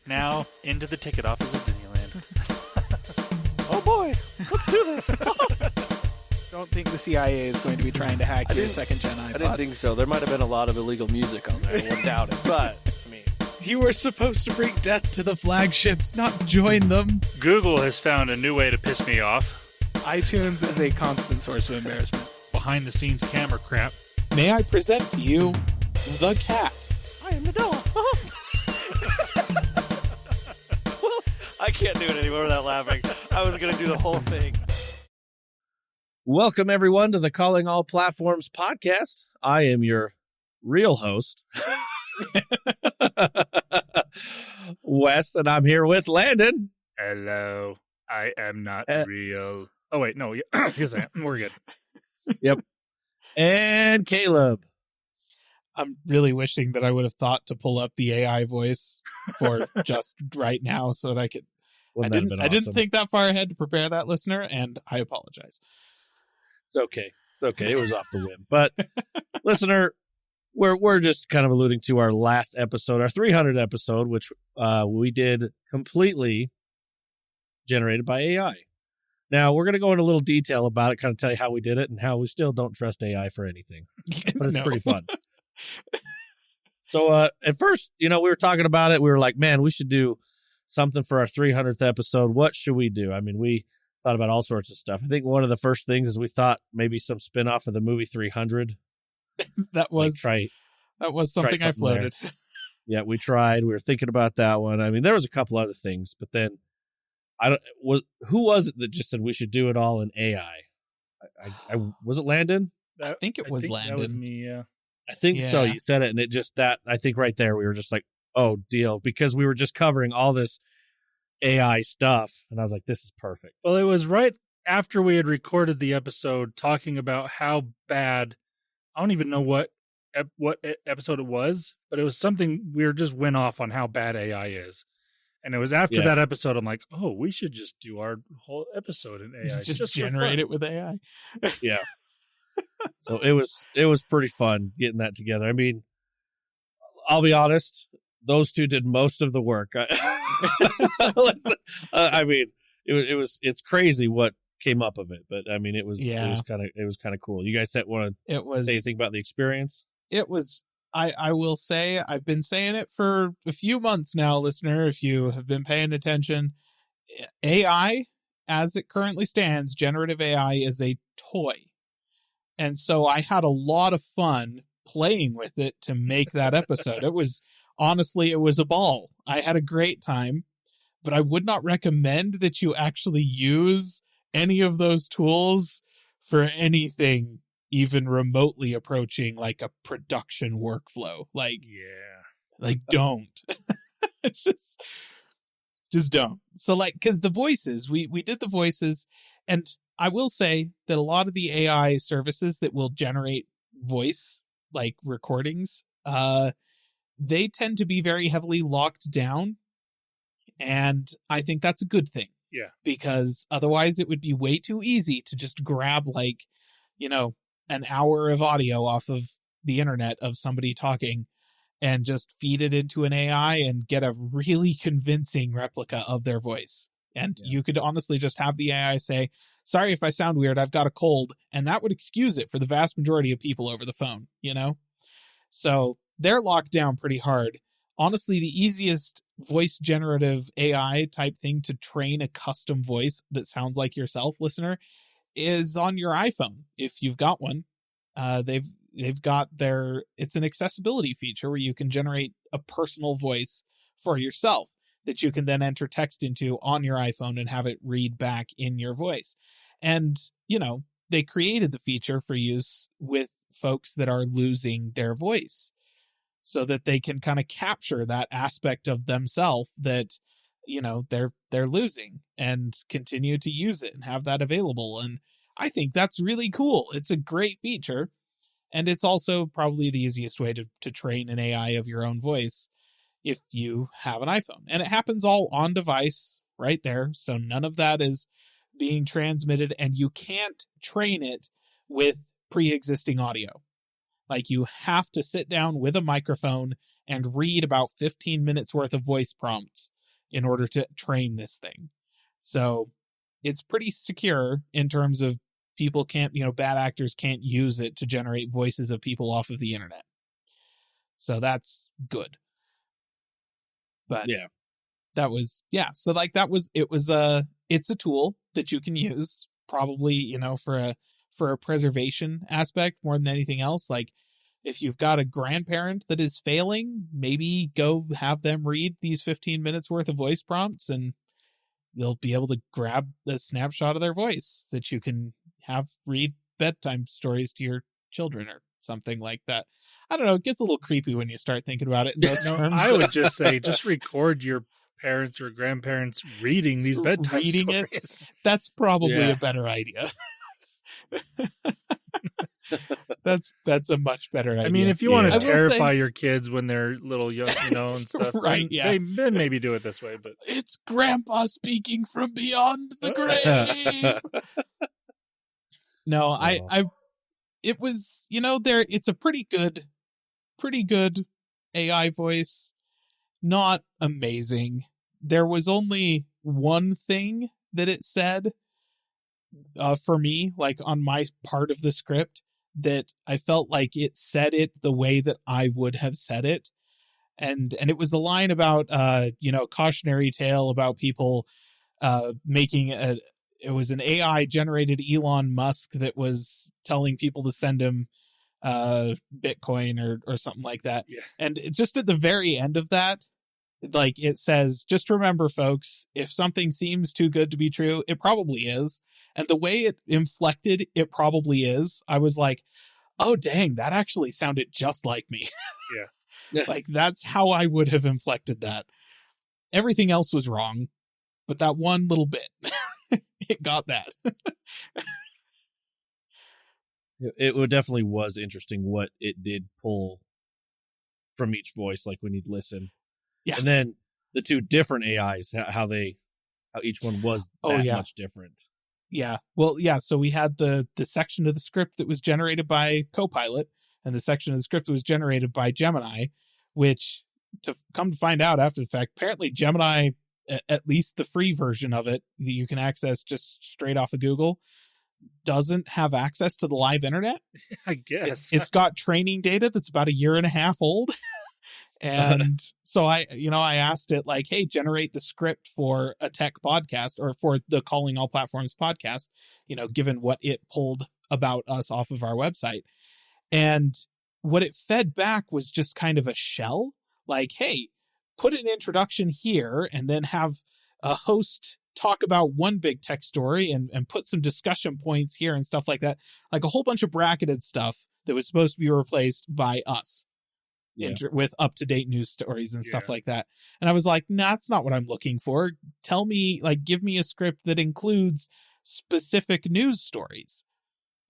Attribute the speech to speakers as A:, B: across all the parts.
A: Now, into the ticket office of Disneyland.
B: Oh boy, let's do this.
C: Don't think the CIA is going to be trying to hack your second-gen iPod.
B: I didn't think so. There might have been a lot of illegal music on there. I wouldn't doubt it. But, I mean...
C: You were supposed to bring death to the flagships, not join them.
A: Google has found a new way to piss me off.
C: iTunes is a constant source of embarrassment.
A: Behind-the-scenes camera crap.
C: May I present to you the cat?
B: I am the dog. Well, I can't do it anymore without laughing. I was going to do the whole thing.
D: Welcome, everyone, to the Calling All Platforms podcast. I am your real host, Wes, and I'm here with Landon.
A: Hello. I am not real. Oh, wait, no. Yes, I am. We're good.
D: Yep. And Caleb.
C: I'm really wishing that I would have thought to pull up the AI voice for just right now so that I could. I didn't think that far ahead to prepare that, listener, and I apologize.
D: It's okay. It's okay. It was off the whim. But, listener, we're just kind of alluding to our last episode, our 300th episode, which we did completely generated by AI. Now, we're going to go into a little detail about it, kind of tell you how we did it and how we still don't trust AI for anything. But it's pretty fun. So, at first, we were talking about it. We were like, man, we should do something for our 300th episode. What should we do? I mean, we thought about all sorts of stuff. I think one of the first things is we thought maybe some spin-off of the movie 300.
C: That was something I floated.
D: Yeah, we tried. We were thinking about that one. I mean, there was a couple other things, but then who was it that just said we should do it all in AI? Was it Landon?
C: I think it was Landon.
A: That was me, yeah.
D: I think so. You said it, and it just I think right there we were just like, oh, deal, because we were just covering all this AI stuff, and I was like, this is perfect.
A: Well, it was right after we had recorded the episode talking about how bad, I don't even know what episode it was, but it was something we just went off on how bad AI is. And it was after that episode, I'm like, oh, we should just do our whole episode in AI.
C: Just generate it with AI.
D: Yeah. So it was pretty fun getting that together. I mean, I'll be honest, those two did most of the work. I mean, it's crazy what came up of it, but I mean, it was kind of cool. You guys want to say anything about the experience?
C: It was. I will say, I've been saying it for a few months now, listener. If you have been paying attention, AI, as it currently stands, generative AI is a toy. And so I had a lot of fun playing with it to make that episode. It was a ball. I had a great time, but I would not recommend that you actually use any of those tools for anything even remotely approaching like a production workflow. Don't. just don't. So because the voices, we did the voices, and I will say that a lot of the AI services that will generate voice like recordings, they tend to be very heavily locked down. And I think that's a good thing.
A: Yeah.
C: Because otherwise it would be way too easy to just grab an hour of audio off of the internet of somebody talking and just feed it into an AI and get a really convincing replica of their voice. And you could honestly just have the AI say, sorry if I sound weird, I've got a cold. And that would excuse it for the vast majority of people over the phone, So they're locked down pretty hard. Honestly, the easiest voice generative AI type thing to train a custom voice that sounds like yourself, listener, is on your iPhone. If you've got one, they've got it's an accessibility feature where you can generate a personal voice for yourself that you can then enter text into on your iPhone and have it read back in your voice. And, they created the feature for use with folks that are losing their voice so that they can kind of capture that aspect of themselves that, they're losing and continue to use it and have that available. And I think that's really cool. It's a great feature. And it's also probably the easiest way to train an AI of your own voice if you have an iPhone. And it happens all on device right there. So none of that is being transmitted, and you can't train it with pre-existing audio. Like, you have to sit down with a microphone and read about 15 minutes worth of voice prompts in order to train this thing. So it's pretty secure in terms of people can't, bad actors can't use it to generate voices of people off of the internet. So that's good. But
D: Yeah.
C: that was, so like it's a tool that you can use probably, for a preservation aspect more than anything else. Like if you've got a grandparent that is failing, maybe go have them read these 15 minutes worth of voice prompts and you'll be able to grab a snapshot of their voice that you can have read bedtime stories to your children or something like that. I don't know. It gets a little creepy when you start thinking about it in those terms.
A: I would just say, just record your parents or grandparents reading these bedtime stories.
C: That's probably a better idea. That's a much better idea.
A: I mean, if you want to terrify your kids when they're little young, and stuff,
C: right?
A: Then maybe do it this way. But
C: it's Grandpa speaking from beyond the grave. No, it was, it's a pretty good AI voice. Not amazing. There was only one thing that it said for me, like on my part of the script, that I felt like it said it the way that I would have said it. And it was the line about, cautionary tale about people making it was an AI generated Elon Musk that was telling people to send him Bitcoin or something like that.
A: Yeah.
C: And just at the very end of that, like it says, just remember, folks, if something seems too good to be true, it probably is. And the way it inflected, it probably is. I was like, oh, dang, that actually sounded just like me.
A: Yeah.
C: Like that's how I would have inflected that. Everything else was wrong, but that one little bit, it got that.
D: It definitely was interesting what it did pull from each voice, like when you'd listen.
C: Yeah.
D: And then the two different AIs, how each one was much different.
C: Yeah. Well, yeah. So we had the section of the script that was generated by Copilot and the section of the script that was generated by Gemini, which to come to find out after the fact, apparently Gemini, at least the free version of it that you can access just straight off of Google, doesn't have access to the live internet.
A: I guess
C: it's got training data that's about 1.5 years old. And so I asked it like, hey, generate the script for a tech podcast or for the Calling All Platforms podcast, given what it pulled about us off of our website. And what it fed back was just kind of a shell, like, hey, put an introduction here and then have a host talk about one big tech story and put some discussion points here and stuff like that. Like a whole bunch of bracketed stuff that was supposed to be replaced by us. Yeah. With up-to-date news stories and stuff like that. And I was like, nah, that's not what I'm looking for. Tell me, like, give me a script that includes specific news stories.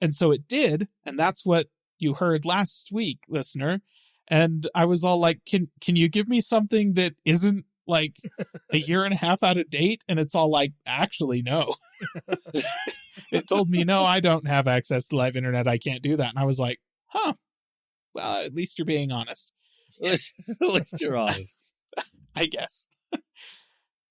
C: And so it did. And that's what you heard last week, listener. And I was all like, can you give me something that isn't like 1.5 years out of date? And it's all like, actually, no. It told me, no, I don't have access to live internet. I can't do that. And I was like, huh. Well, at least you're being honest.
D: At least you're honest.
C: I guess.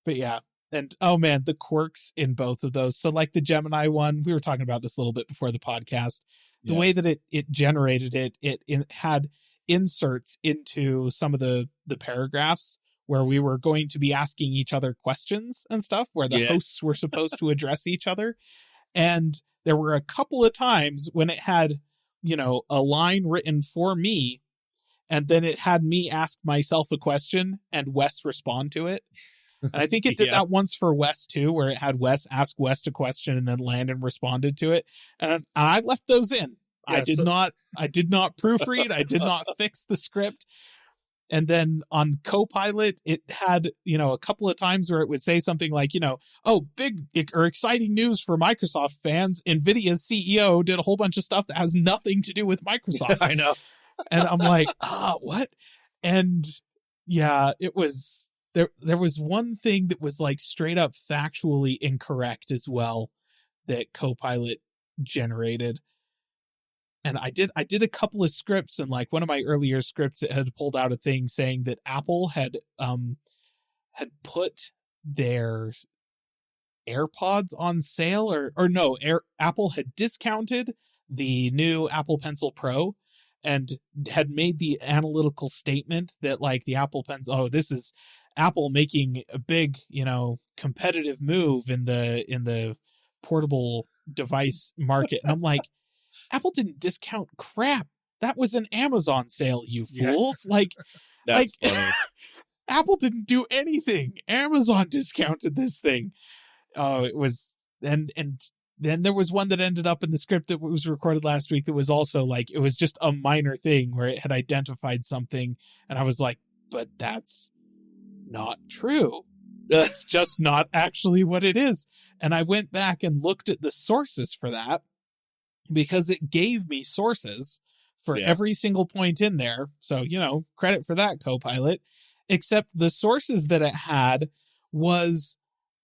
C: But yeah. And oh man, the quirks in both of those. So like the Gemini one, we were talking about this a little bit before the podcast. The way that it generated it had inserts into some of the paragraphs where we were going to be asking each other questions and stuff, where the hosts were supposed to address each other. And there were a couple of times when it had, a line written for me, and then it had me ask myself a question and Wes respond to it. And I think it did that once for Wes too, where it had Wes ask Wes a question and then Landon responded to it. And I left those in. Yeah, I did not proofread. I did not fix the script. And then on Copilot, it had, a couple of times where it would say something like, oh, big or exciting news for Microsoft fans. NVIDIA's CEO did a whole bunch of stuff that has nothing to do with Microsoft.
D: I know.
C: And I'm like, what? And yeah, it was, there was one thing that was like straight up factually incorrect as well that Copilot generated. And I did a couple of scripts, and like one of my earlier scripts, it had pulled out a thing saying that Apple had put their AirPods on sale, or no, Apple had discounted the new Apple Pencil Pro and had made the analytical statement that like the Apple Pencil, oh, this is Apple making a big, competitive move in the portable device market. And I'm like, Apple didn't discount crap. That was an Amazon sale, you fools.
D: That's funny.
C: Apple didn't do anything. Amazon discounted this thing. Oh, it was, and then there was one that ended up in the script that was recorded last week that was also like, it was just a minor thing where it had identified something. And I was like, but that's not true. That's just not actually what it is. And I went back and looked at the sources for that because it gave me sources for every single point in there. So, credit for that, Copilot. Except the sources that it had was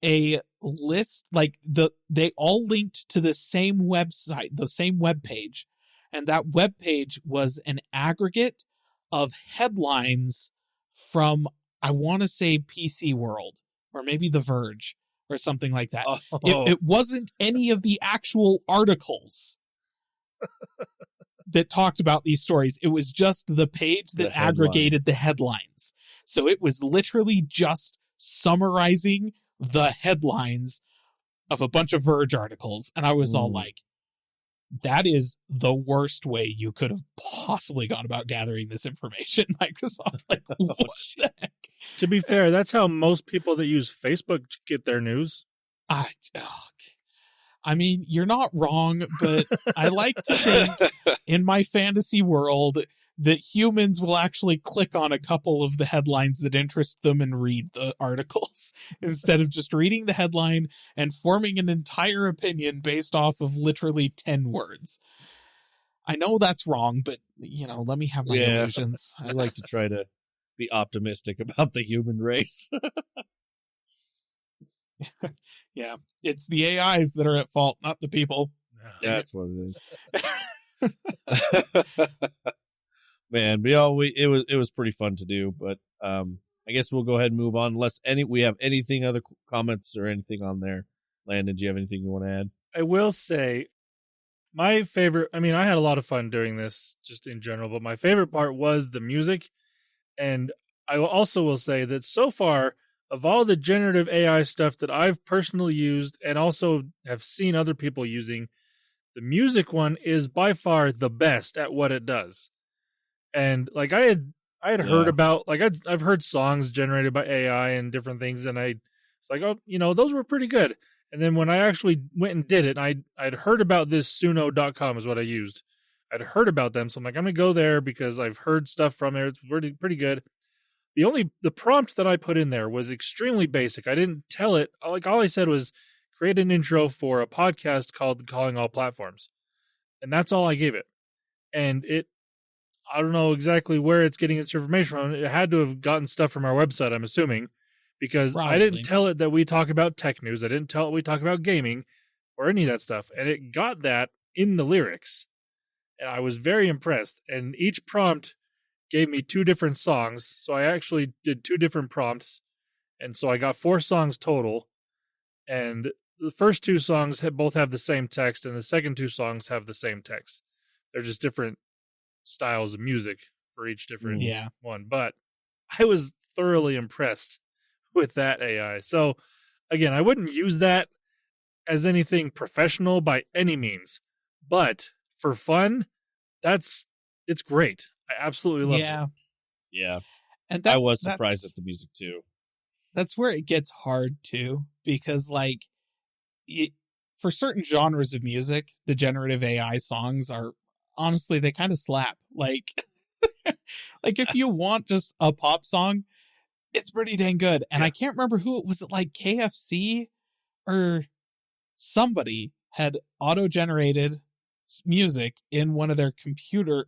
C: a list, like they all linked to the same website, the same web page. And that web page was an aggregate of headlines from, I want to say, PC World or maybe The Verge or something like that.
D: Oh.
C: It wasn't any of the actual articles that talked about these stories. It was just the page that aggregated the headlines. So it was literally just summarizing the headlines of a bunch of Verge articles. And I was all like, that is the worst way you could have possibly gone about gathering this information, Microsoft. Like, what the heck?
A: To be fair, that's how most people that use Facebook get their news.
C: I mean, you're not wrong, but I like to think in my fantasy world that humans will actually click on a couple of the headlines that interest them and read the articles instead of just reading the headline and forming an entire opinion based off of literally 10 words. I know that's wrong, but, let me have my illusions.
D: I like to try to be optimistic about the human race.
C: Yeah, it's the AIs that are at fault, not the people.
D: That's what it is. Man, it was pretty fun to do, but I guess we'll go ahead and move on unless we have anything other comments or anything on there. Landon, do you have anything you want to add?
A: I will say my favorite, I had a lot of fun doing this just in general, but my favorite part was the music. And I also will say that so far, of all the generative AI stuff that I've personally used and also have seen other people using, the music one is by far the best at what it does. And like I had heard about, like I've heard songs generated by AI and different things, and it's like, oh, those were pretty good. And then when I actually went and did it, I'd heard about this Suno.com is what I used. I'd heard about them, so I'm like, I'm gonna go there because I've heard stuff from there. It's pretty good. The prompt that I put in there was extremely basic. I didn't tell it, like all I said was create an intro for a podcast called Calling All Platforms. And that's all I gave it. And I don't know exactly where it's getting its information from. It had to have gotten stuff from our website, I'm assuming, because I didn't tell it that we talk about tech news. I didn't tell it we talk about gaming or any of that stuff. And it got that in the lyrics. And I was very impressed. And each prompt gave me 2 different songs. So I actually did 2 different prompts. And so I got 4 songs total. And the first 2 songs both have the same text, and the second 2 songs have the same text. They're just different styles of music for each different one. But I was thoroughly impressed with that AI. So again, I wouldn't use that as anything professional by any means, but for fun, it's great. I absolutely love it.
D: Yeah.
C: And
D: I was surprised at the music too.
C: That's where it gets hard too, because for certain genres of music, the generative AI songs are honestly, they kind of slap. Like if you want just a pop song, it's pretty dang good. And I can't remember who it was. It like KFC or somebody had auto-generated music in one of their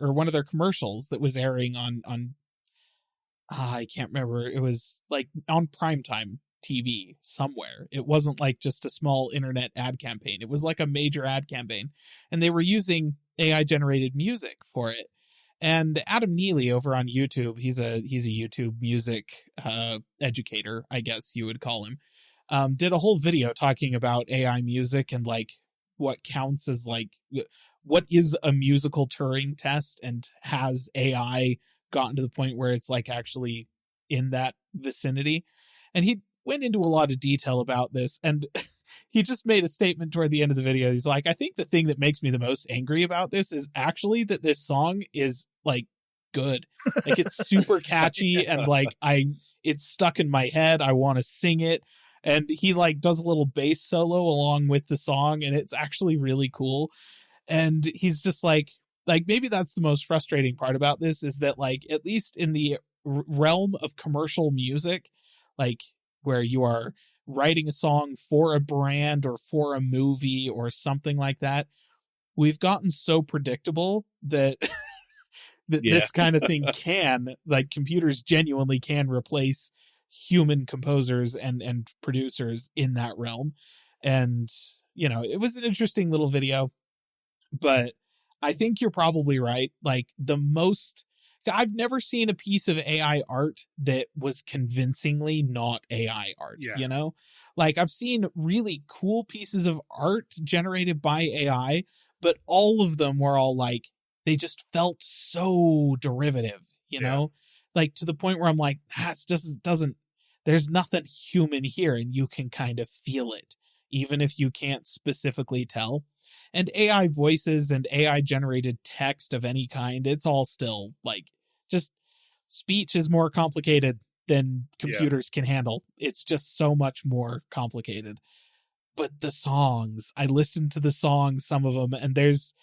C: one of their commercials that was airing on I can't remember. It was like on primetime TV somewhere. It wasn't like just a small internet ad campaign. It was like a major ad campaign, and they were using AI generated music for it. And Adam Neely over on YouTube, he's a YouTube music educator, I guess you would call him, did a whole video talking about AI music and like what counts as like what is a musical Turing test, and has AI gotten to the point where it's like actually in that vicinity. And he went into a lot of detail about this, and he just made a statement toward the end of the video. He's like, I think the thing that makes me the most angry about this is actually that this song is like good. Like it's super catchy and like it's stuck in my head. I want to sing it. And he like does a little bass solo along with the song, and it's actually really cool. And he's just like maybe that's the most frustrating part about this, is that like at least in the realm of commercial music, like where you are writing a song for a brand or for a movie or something like that, we've gotten so predictable that this kind of thing can, like, computers genuinely can replace human composers and producers in that realm. And you know, it was an interesting little video, but I think you're probably right. Like I've never seen a piece of AI art that was convincingly not AI art, you know? Like I've seen really cool pieces of art generated by AI, but all of them were all like, they just felt so derivative, you know? Like to the point where I'm like, doesn't, there's nothing human here, and you can kind of feel it, even if you can't specifically tell. And AI voices and AI generated text of any kind, it's all still like, just speech is more complicated than computers can handle. It's just so much more complicated. But the songs, I listened to the songs, some of them, and there's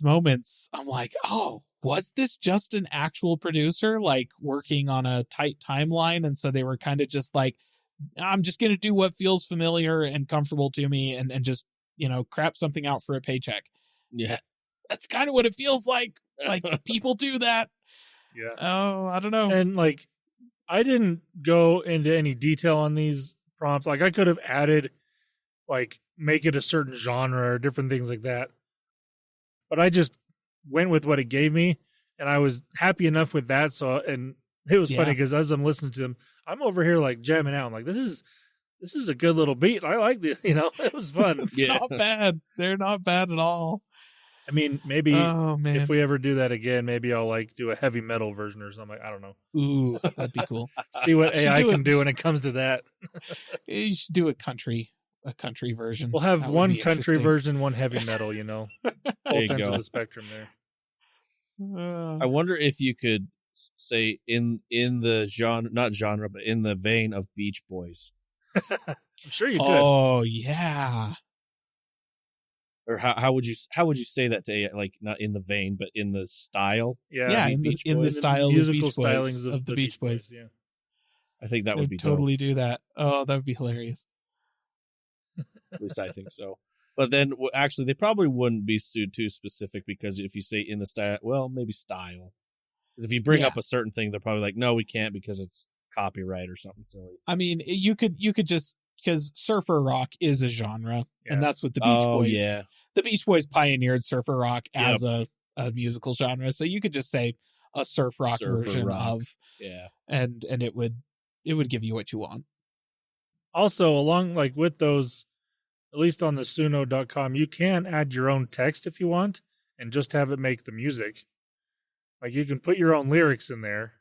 C: moments I'm like, oh, was this just an actual producer like working on a tight timeline? And so they were kind of just like, I'm just going to do what feels familiar and comfortable to me and just, you know, crap something out for a paycheck.
D: Yeah.
C: That's kind of what it feels like. Like people do that.
A: Yeah.
C: Oh, I don't know.
A: And like, I didn't go into any detail on these prompts. Like I could have added, like, make it a certain genre or different things like that. But I just went with what it gave me, and I was happy enough with that. So, and it was funny because as I'm listening to them, I'm over here like jamming out. I'm like, this is a good little beat. I like this. You know, it was fun.
C: It's not bad. They're not bad at all.
A: I mean, maybe if we ever do that again, maybe I'll like do a heavy metal version or something. I don't know.
C: Ooh, that'd be cool.
A: See what AI can do when it comes to that.
C: You should do a country version.
A: We'll have one country version, one heavy metal, you know. Both ends of the spectrum there.
D: I wonder if you could say in the genre, not genre, but in the vein of Beach Boys.
A: I'm sure you could.
C: Oh yeah.
D: Or how would you say that to AI? Like not in the vein, but in the style?
C: Yeah, in the style,
A: musical
C: of Beach
A: stylings
C: of the Beach Boys.
A: Yeah,
D: I think that would be
C: totally
D: dope.
C: Do that. Oh, that would be hilarious.
D: At least I think so. But then, actually, they probably wouldn't be too specific, because if you say in the style, well, maybe style. Because if you bring up a certain thing, they're probably like, no, we can't because it's copyright or something silly.
C: I mean, you could just, because surfer rock is a genre, and that's what the Beach Boys.
D: Yeah.
C: The Beach Boys pioneered surfer rock as a musical genre, so you could just say a surf rock version of, and it would give you what you want.
A: Also, along like with those, at least on the Suno.com, you can add your own text if you want and just have it make the music. Like you can put your own lyrics in there,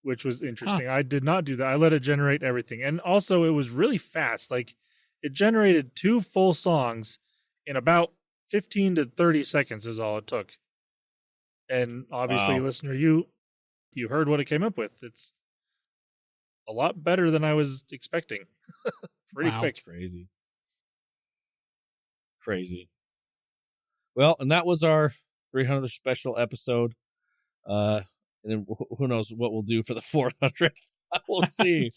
A: which was interesting. I did not do that. I let it generate everything. And also it was really fast. Like it generated 2 full songs in about 15 to 30 seconds is all it took. And obviously, listener, you heard what it came up with. It's a lot better than I was expecting. Pretty quick.
D: That's crazy. Well, and that was our 300th special episode. And then who knows what we'll do for the 400th. We'll see.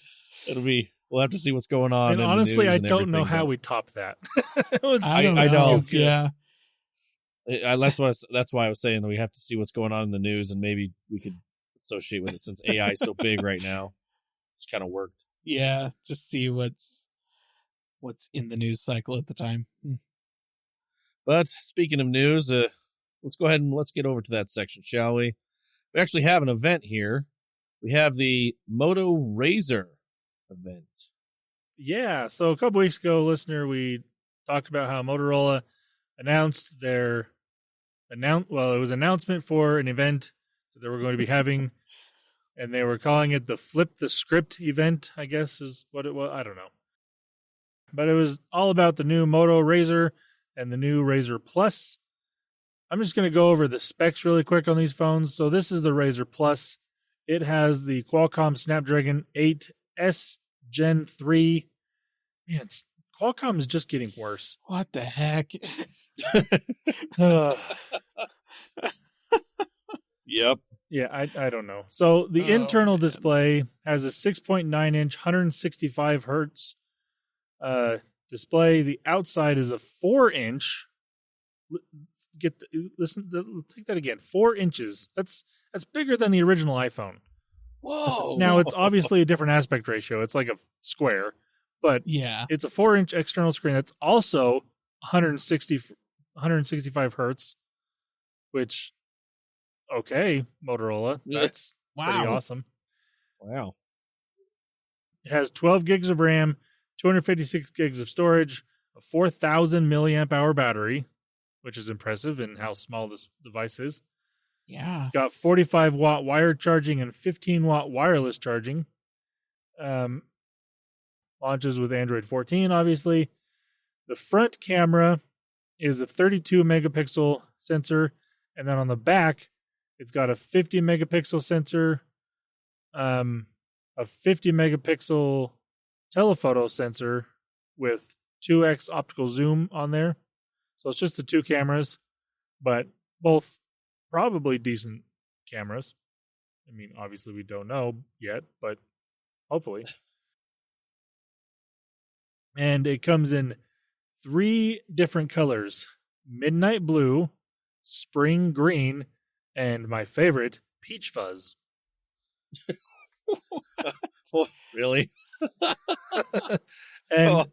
D: We'll have to see what's going on.
A: And honestly, I don't know how we top that.
C: I know. Yeah.
D: That's why I was saying that we have to see what's going on in the news, and maybe we could associate with it since AI is so big right now. It's kind of worked.
C: Yeah, just see what's in the news cycle at the time.
D: But speaking of news, let's go ahead and let's get over to that section, shall we? We actually have an event here. We have the Moto Razr event.
A: Yeah, so a couple weeks ago, listener, we talked about how Motorola announced it was an announcement for an event that they were going to be having, and they were calling it the Flip the Script event, I guess is what it was. I don't know. But it was all about the new Moto Razr and the new Razr Plus. I'm just going to go over the specs really quick on these phones. So this is the Razr Plus. It has the Qualcomm Snapdragon 8S Gen 3. Man, Qualcomm is just getting worse.
C: What the heck?
D: Yep.
A: Yeah, I don't know. So the internal display has a 6.9-inch, 165 hertz display. The outside is a 4-inch. Take that again. 4 inches. That's bigger than the original iPhone.
C: Whoa!
A: Now it's obviously a different aspect ratio. It's like a square, but
C: yeah,
A: it's a 4-inch external screen that's also 165 hertz, which, okay, Motorola, that's pretty awesome.
D: Wow.
A: It has 12 gigs of RAM, 256 gigs of storage, a 4,000 milliamp hour battery, which is impressive in how small this device is.
C: Yeah.
A: It's got 45 watt wired charging and 15 watt wireless charging. Launches with Android 14, obviously. The front camera is a 32 megapixel sensor, and then on the back, it's got a 50 megapixel sensor, a 50 megapixel telephoto sensor with 2x optical zoom on there. So it's just the two cameras, but both probably decent cameras. I mean, obviously we don't know yet, but hopefully. And it comes in 3 different colors: midnight blue, spring green, and my favorite, peach fuzz.
D: Really?
A: And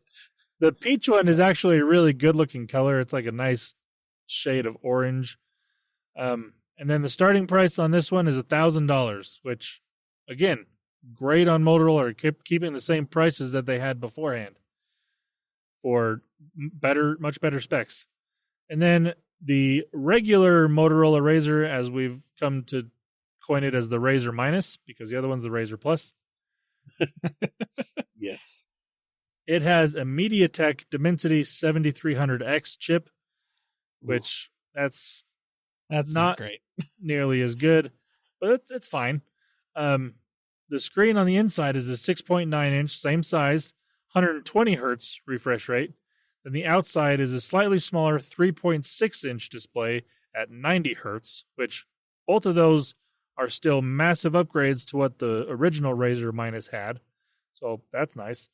A: the peach one is actually a really good looking color. It's like a nice shade of orange. And then the starting price on this one is $1,000, which, again, great on Motorola, keeping the same prices that they had beforehand for much better specs. And then the regular Motorola Razr, as we've come to coin it as the Razr Minus, because the other one's the Razr Plus.
D: Yes.
A: It has a MediaTek Dimensity 7300X chip, which that's
C: not great.
A: nearly as good, but it's fine. The screen on the inside is a 6.9-inch, same size, 120 hertz refresh rate. Then the outside is a slightly smaller 3.6-inch display at 90 hertz, which both of those are still massive upgrades to what the original Razr Minus had. So that's nice.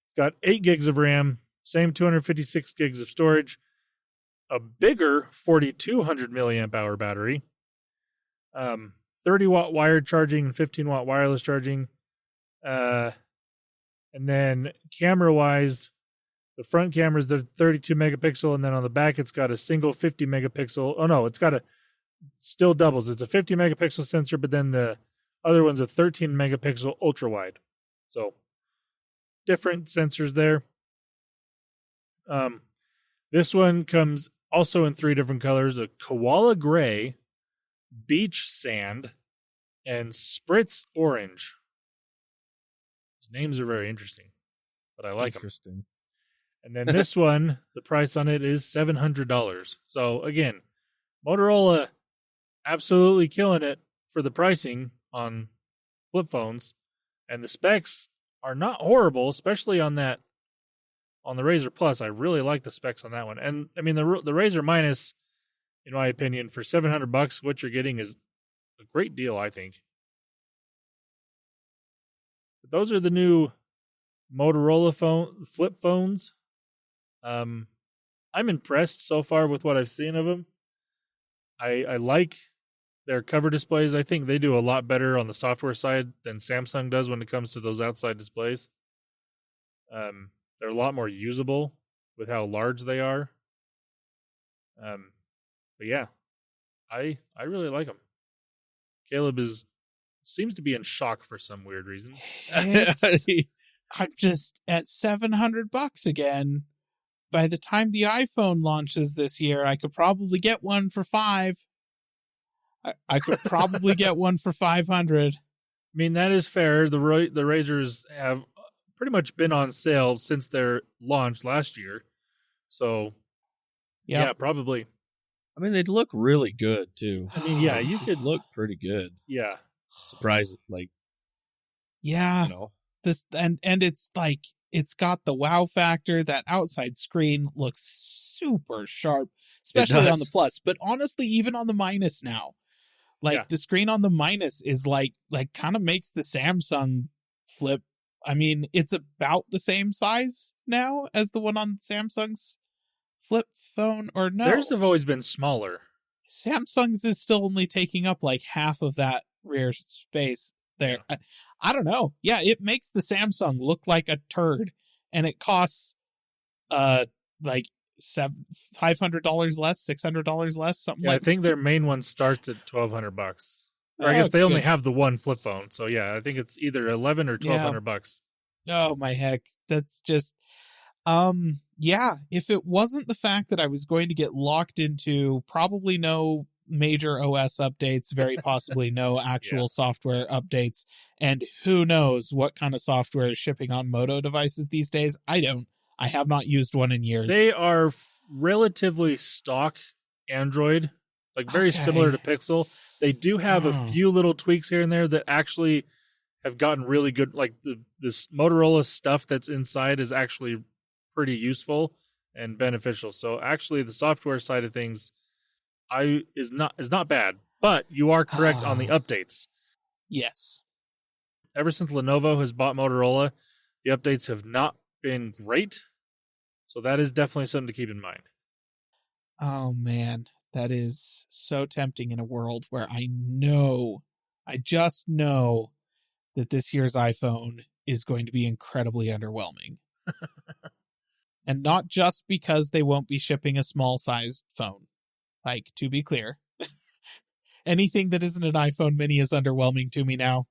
A: It's got 8 gigs of RAM, same 256 gigs of storage, a bigger 4,200 milliamp hour battery, 30 watt wired charging and 15 watt wireless charging. And then camera wise, the front camera is the 32 megapixel, and then on the back it's got a single 50 megapixel. Oh no, it's got still doubles. It's a 50 megapixel sensor, but then the other one's a 13 megapixel ultra wide. So different sensors there. This one comes also in 3 different colors: a koala gray, beach sand, and spritz orange. These names are very interesting, but I like them.
D: Interesting.
A: And then this one, the price on it is $700. So again, Motorola absolutely killing it for the pricing on flip phones, and the specs are not horrible, especially on the Razr Plus. I really like the specs on that one. And I mean, the Razr Minus, in my opinion, for $700, what you're getting is a great deal, I think. But those are the new Motorola flip phones. I'm impressed so far with what I've seen of them. I like their cover displays. I think they do a lot better on the software side than Samsung does when it comes to those outside displays. They're a lot more usable with how large they are. But yeah, I really like them. Caleb seems to be in shock for some weird reason.
C: I'm just at $700 again. By the time the iPhone launches this year, I could probably get one for $5. I could probably get one for $500.
A: I mean, that is fair. The Razrs have pretty much been on sale since their launch last year. So, yeah, probably.
D: I mean, they'd look really good, too.
A: I mean, yeah, you could
D: look pretty good.
A: Yeah.
D: Surprising,
C: yeah.
D: You know.
C: This and it's like it's got the wow factor. That outside screen looks super sharp, especially on the Plus, but honestly, even on the minus now. The screen on the minus is like kind of makes the Samsung Flip. I mean, it's about the same size now as the one on Samsung's Flip phone, or no?
A: Theirs have always been smaller.
C: Samsung's is still only taking up like half of that rear space there. I don't know. Yeah, it makes the Samsung look like a turd, and it costs like $500 less, $600 less, something like that.
A: I think their main one starts at $1,200. Or I guess they only have the one flip phone. So yeah, I think it's either $1,100 or $1,200.
C: Oh my heck. That's just if it wasn't the fact that I was going to get locked into probably no major OS updates, very possibly no actual software updates, and who knows what kind of software is shipping on Moto devices these days. I have not used one in years.
A: They are relatively stock Android, like very similar to Pixel. They do have a few little tweaks here and there that actually have gotten really good. Like this Motorola stuff that's inside is actually pretty useful and beneficial. So actually the software side of things is not bad, but you are correct on the updates.
C: Yes.
A: Ever since Lenovo has bought Motorola, the updates have not been great. So that is definitely something to keep in mind.
C: Oh man, that is so tempting in a world where I just know that this year's iPhone is going to be incredibly underwhelming. And not just because they won't be shipping a small sized phone. Like, to be clear, anything that isn't an iPhone mini is underwhelming to me now.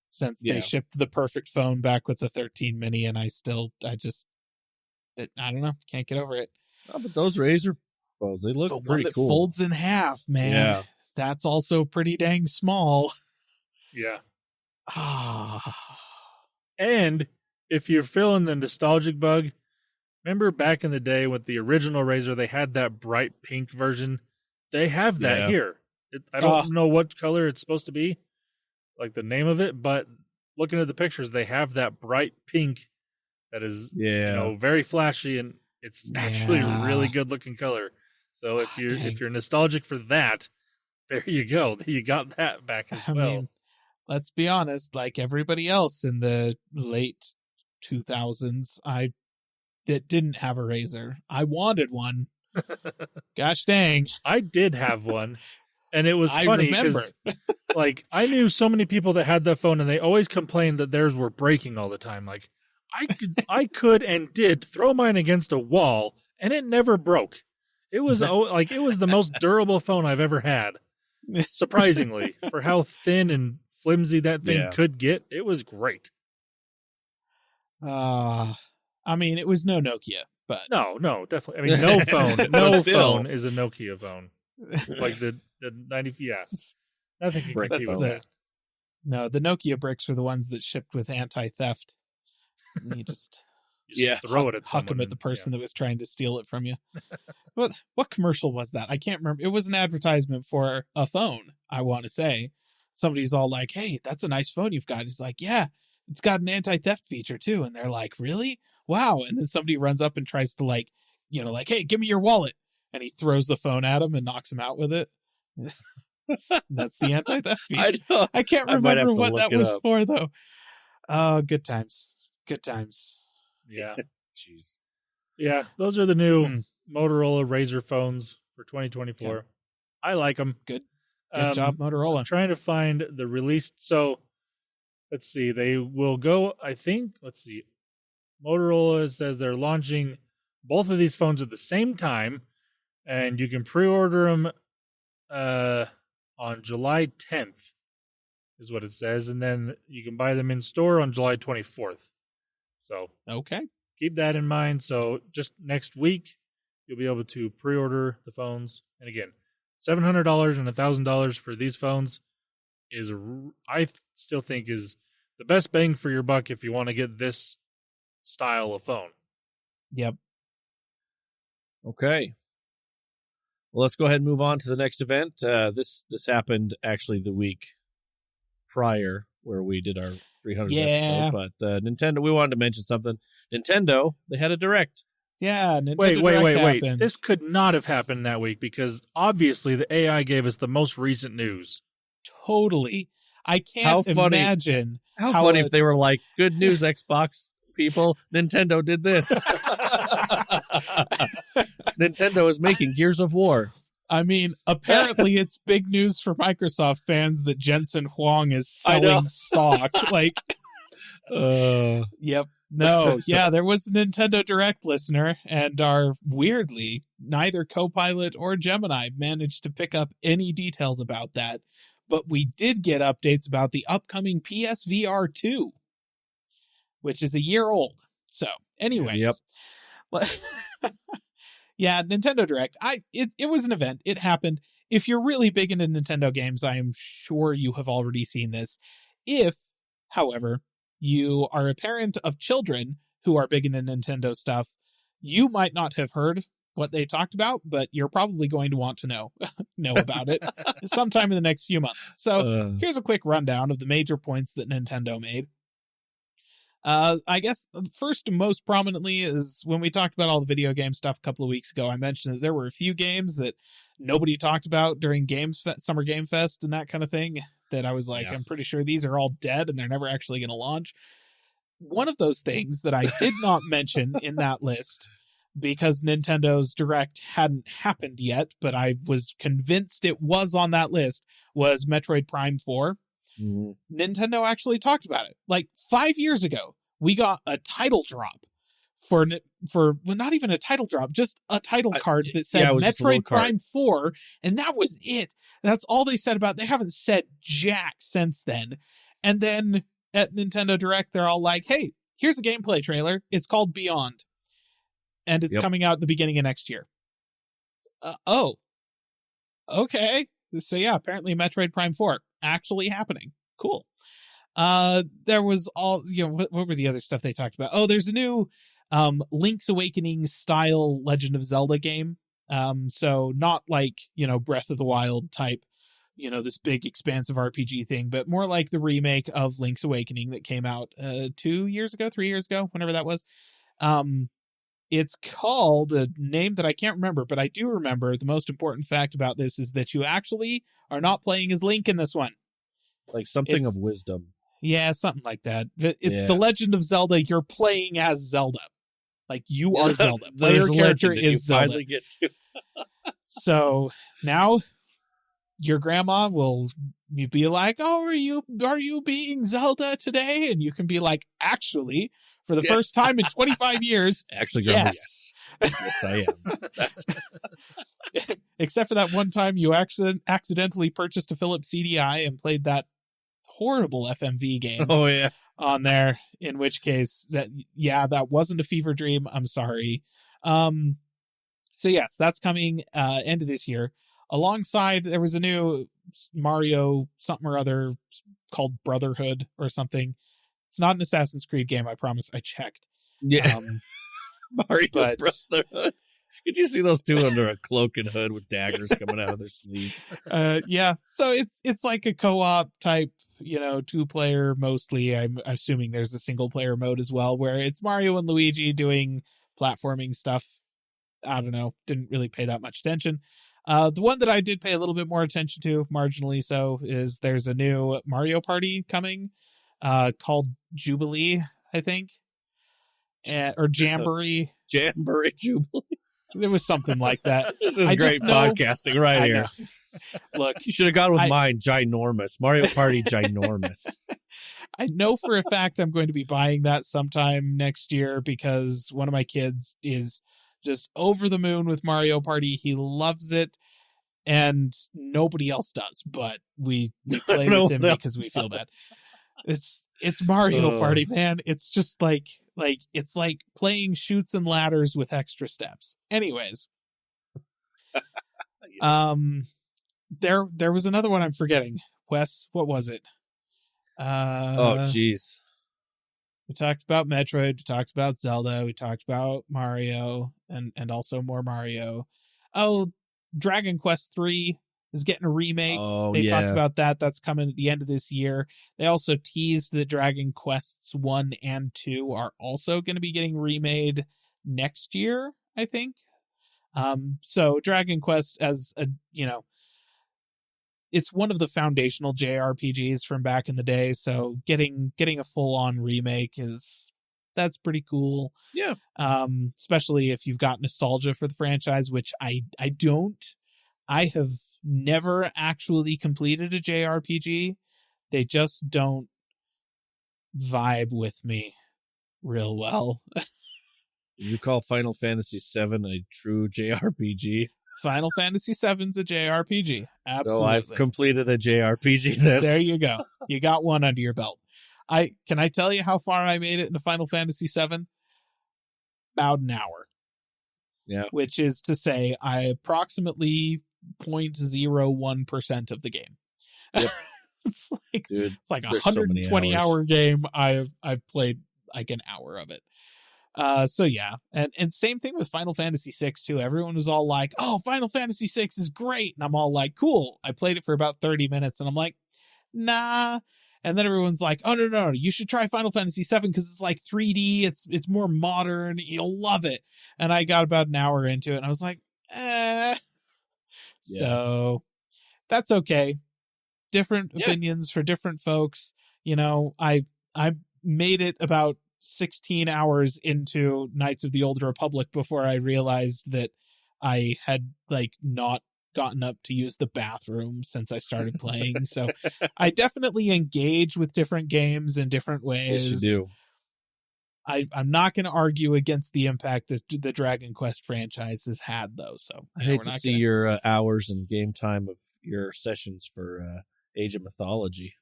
C: Since they shipped the perfect phone back with the 13 mini, and I don't know, can't get over it.
D: Oh, but those Razr phones, they look pretty
C: that
D: cool.
C: Folds in half, man.
D: Yeah.
C: That's also pretty dang small.
A: Yeah. And if you're feeling the nostalgic bug, remember back in the day with the original Razr, they had that bright pink version. They have that here. I don't know what color it's supposed to be, like the name of it, but looking at the pictures, they have that bright pink that is very flashy, and it's actually a really good looking color. So if you're nostalgic for that, there you go. You got that back as well.
C: Mean, let's be honest, like everybody else in the late 2000s, that didn't have a Razr. I wanted one. Gosh dang.
A: I did have one. And it was funny because like I knew so many people that had that phone, and they always complained that theirs were breaking all the time. Like I could and did throw mine against a wall, and it never broke. It was it was the most durable phone I've ever had. Surprisingly, for how thin and flimsy that thing could get, it was great.
C: I mean, it was no Nokia, but
A: no, definitely. I mean, no phone, phone is a Nokia phone. Like the 90, nothing can compete with that.
C: No, the Nokia bricks were the ones that shipped with anti-theft. And you just
A: throw it at someone.
C: Huck them at the person that was trying to steal it from you. What commercial was that? I can't remember. It was an advertisement for a phone, I want to say. Somebody's all like, "Hey, that's a nice phone you've got." He's like, "Yeah, it's got an anti-theft feature too." And they're like, "Really? Wow." And then somebody runs up and tries to like, "Hey, give me your wallet." And he throws the phone at him and knocks him out with it. That's the anti-theft feature. I can't remember what that was for, though. Oh, good times. Good times.
A: Yeah. Jeez. Yeah, those are the new Motorola Razr phones for 2024. Yeah. I like them.
C: Good job, Motorola.
A: I'm trying to find the release. So, let's see. They will go, Motorola says they're launching both of these phones at the same time, and you can pre-order them on July 10th, is what it says, and then you can buy them in store on July 24th. So
C: Okay.
A: keep that in mind. So just next week, you'll be able to pre-order the phones. And again, $700 and $1,000 for these phones is, I still think, is the best bang for your buck if you want to get this style of phone.
C: Yep.
D: Okay. Well, let's go ahead and move on to the next event. This happened actually the week prior where we did our 300th episode. But Nintendo, we wanted to mention something. Nintendo, they had a Direct.
C: Yeah, Nintendo
A: Wait.
C: happened.
A: This could not have happened that week because obviously the AI gave us the most recent news.
C: Totally. I can't imagine.
D: How funny if they were like, good news, Xbox people, Nintendo did this. Nintendo is making Gears of War.
C: I mean, apparently it's big news for Microsoft fans that Jensen Huang is selling stock. Like, yep. No, yeah, there was a Nintendo Direct, listener, and weirdly, neither Copilot or Gemini managed to pick up any details about that. But we did get updates about the upcoming PSVR 2, which is a year old. So, anyways.
D: Yep.
C: Yeah, Nintendo Direct. It was an event. It happened. If you're really big into Nintendo games, I am sure you have already seen this. If, however, you are a parent of children who are big into Nintendo stuff, you might not have heard what they talked about, but you're probably going to want to know about it sometime in the next few months. So here's a quick rundown of the major points that Nintendo made. I guess first and most prominently is when we talked about all the video game stuff a couple of weeks ago, I mentioned that there were a few games that nobody talked about during Summer Game Fest and that kind of thing that I was like, I'm pretty sure these are all dead and they're never actually going to launch. One of those things that I did not mention in that list because Nintendo's Direct hadn't happened yet, but I was convinced it was on that list, was Metroid Prime 4. Nintendo actually talked about it. Like 5 years ago, we got a title drop for well, not even a title drop, just a title card that said Metroid Prime 4, and that was it. That's all they said about it. They haven't said jack since then. And then at Nintendo Direct, they're all like, hey, here's a gameplay trailer. It's called Beyond. And it's coming out at the beginning of next year. Oh. Okay. So yeah, apparently Metroid Prime 4 actually happening. Cool. There was all, what were the other stuff they talked about? Oh, there's a new Link's Awakening style Legend of Zelda game. So not like, Breath of the Wild type, this big expansive RPG thing, but more like the remake of Link's Awakening that came out 3 years ago, whenever that was. It's called a name that I can't remember, but I do remember the most important fact about this is that you actually are not playing as Link in this one.
D: Like something of wisdom.
C: Yeah, something like that. It's The Legend of Zelda. You're playing as Zelda. Like you are Zelda. Player character is Zelda.
D: Finally get to.
C: So now your grandma will be like, "Oh, are you being Zelda today?" And you can be like, "Actually, for the first time in 25 years,
D: actually, grandma,
C: yes,
D: yes, I am."
C: Except for that one time you accidentally purchased a Philips CDI and played that horrible FMV game.
D: Oh yeah,
C: on there. In which case, that wasn't a fever dream. I'm sorry. So yes, that's coming end of this year. Alongside, there was a new Mario something or other called Brotherhood or something. It's not an Assassin's Creed game, I promise. I checked.
D: Yeah, Mario Brotherhood. Could you see those two under a cloak and hood with daggers coming out of their sleeves?
C: Yeah. So it's like a co-op type, 2-player mostly. I'm assuming there's a single-player mode as well, where it's Mario and Luigi doing platforming stuff. I don't know. Didn't really pay that much attention. The one that I did pay a little bit more attention to, marginally so, is there's a new Mario Party coming called Jubilee, I think. Or Jamboree.
D: Jamboree Jubilee.
C: There was something like that.
D: This is great podcasting right here.
C: Look,
D: you should have gone with mine, Ginormous. Mario Party Ginormous.
C: I know for a fact I'm going to be buying that sometime next year because one of my kids is just over the moon with Mario Party. He loves it. and nobody else does, but we play
D: No
C: with him
D: one else
C: because we feel bad. It's Mario Party, man. It's just like it's like playing Chutes and Ladders with extra steps. Anyways,
D: Yes.
C: there was another one I'm forgetting. Wes, what was it?
D: Oh, jeez.
C: We talked about Metroid, we talked about Zelda, we talked about Mario, and also more Mario. Oh, Dragon Quest 3 is getting a remake.
D: Oh,
C: They talked
D: yeah.
C: about that. That's coming at the end of this year. They also teased that Dragon Quests 1 and 2 are also going to be getting remade next year, I think. So Dragon Quest, as a, it's one of the foundational JRPGs from back in the day, so getting a full-on remake that's pretty cool.
D: Yeah.
C: Especially if you've got nostalgia for the franchise, which I don't. I have never actually completed a JRPG. They just don't vibe with me real well.
D: You call Final Fantasy VII a true JRPG?
C: Final Fantasy VII's a JRPG. Absolutely.
D: So I've completed a JRPG then.
C: There you go. You got one under your belt. Can I tell you how far I made it into Final Fantasy VII? About an hour.
D: Yeah.
C: Which is to say, I approximately 0.01% of the game.
D: Yep.
C: It's like,
D: Dude,
C: it's like a
D: there's so many
C: 120
D: hours.
C: hour game. I've played like an hour of it. So yeah, and same thing with Final Fantasy VI too. Everyone was all like, "Oh, Final Fantasy VI is great," and I'm all like, "Cool." I played it for about 30 minutes, and I'm like, "Nah." And then everyone's like, "Oh no, you should try Final Fantasy VII because it's like 3D. It's more modern. You'll love it." And I got about an hour into it, and I was like, "Eh."
D: Yeah.
C: So that's okay. Different opinions for different folks. I made it about 16 hours into Knights of the Old Republic before I realized that I had not gotten up to use the bathroom since I started playing. So I definitely engage with different games in different ways.
D: Yes, you do.
C: I'm not going to argue against the impact that the Dragon Quest franchise has had, though. So
D: I hate to see your hours and game time of your sessions for Age of Mythology.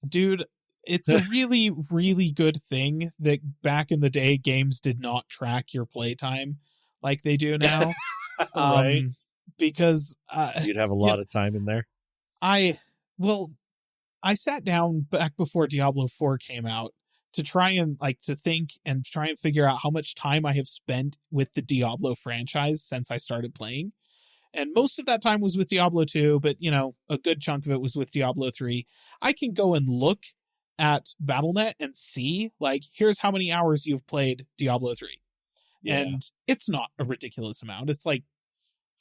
C: Dude, it's a really, really good thing that back in the day, games did not track your playtime like they do now.
D: Right.
C: Because
D: you'd have a lot of time in there.
C: I sat down back before Diablo 4 came out to try and to think and try and figure out how much time I have spent with the Diablo franchise since I started playing. And most of that time was with Diablo 2, but a good chunk of it was with Diablo 3. I can go and look at Battle.net and see here's how many hours you've played Diablo 3.
D: Yeah.
C: And it's not a ridiculous amount. It's like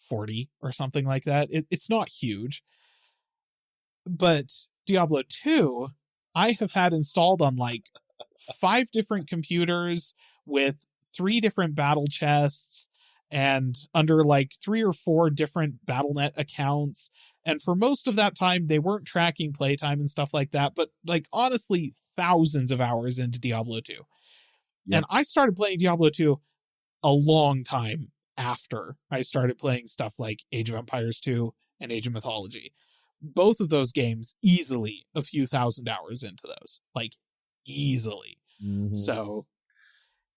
C: 40 or something like that. It's not huge. But Diablo 2, I have had installed on 5 different computers with 3 different battle chests and under 3 or 4 different Battle.net accounts. And for most of that time, they weren't tracking playtime and stuff like that. But honestly, thousands of hours into Diablo 2. Yep. And I started playing Diablo 2 a long time after I started playing stuff like Age of Empires 2 and Age of Mythology. Both of those games easily a few thousand hours into those. Easily.
D: Mm-hmm.
C: So,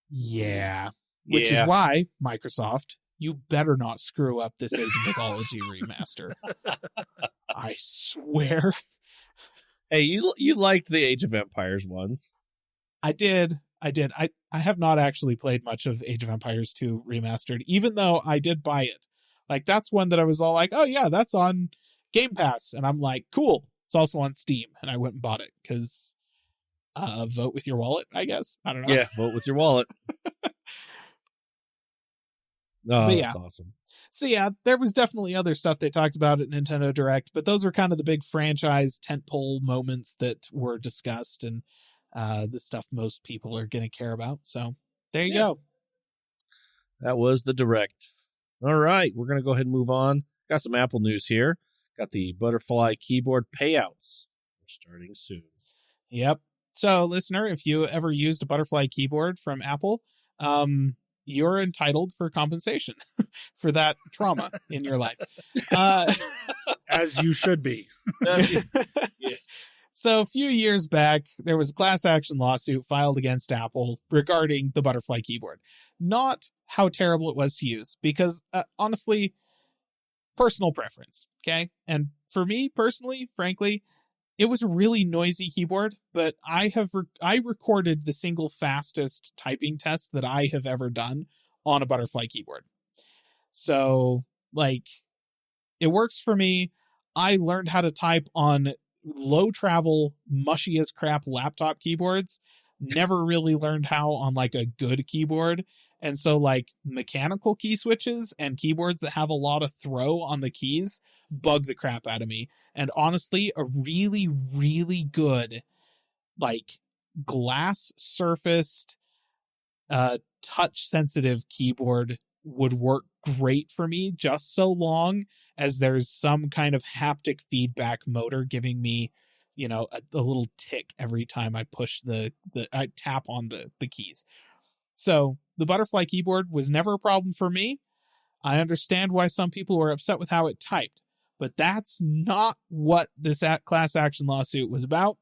C: yeah. Which is why, Microsoft, you better not screw up this Age of Mythology remaster. I swear.
D: Hey, you liked the Age of Empires ones.
C: I did. I have not actually played much of Age of Empires 2 remastered, even though I did buy it. That's one that I was all like, oh yeah, that's on Game Pass. And I'm like, cool. It's also on Steam. And I went and bought it because vote with your wallet, I guess. I don't know.
D: Yeah, vote with your wallet. Oh, that's awesome.
C: So yeah, there was definitely other stuff they talked about at Nintendo Direct, but those were kind of the big franchise tentpole moments that were discussed and the stuff most people are going to care about. So there you go.
D: That was the Direct. All right, we're going to go ahead and move on. Got some Apple news here. Got the Butterfly keyboard payouts. We're starting soon.
C: Yep. So listener, if you ever used a Butterfly keyboard from Apple, you're entitled for compensation for that trauma in your life.
A: As you should be.
D: Yes.
C: So a few years back, there was a class action lawsuit filed against Apple regarding the butterfly keyboard. Not how terrible it was to use, because honestly, personal preference, okay? And for me personally, frankly, it was a really noisy keyboard, but I recorded the single fastest typing test that I have ever done on a butterfly keyboard. So, like, it works for me. I learned how to type on low travel, mushy as crap laptop keyboards. Never really learned how on like a good keyboard. And so like mechanical key switches and keyboards that have a lot of throw on the keys bug the crap out of me. And honestly, a really, really good, like glass surfaced, touch sensitive keyboard would work great for me, just so long as there's some kind of haptic feedback motor giving me, you know, a little tick every time I push I tap on the keys. So the butterfly keyboard was never a problem for me. I understand why some people were upset with how it typed, but that's not what this class action lawsuit was about.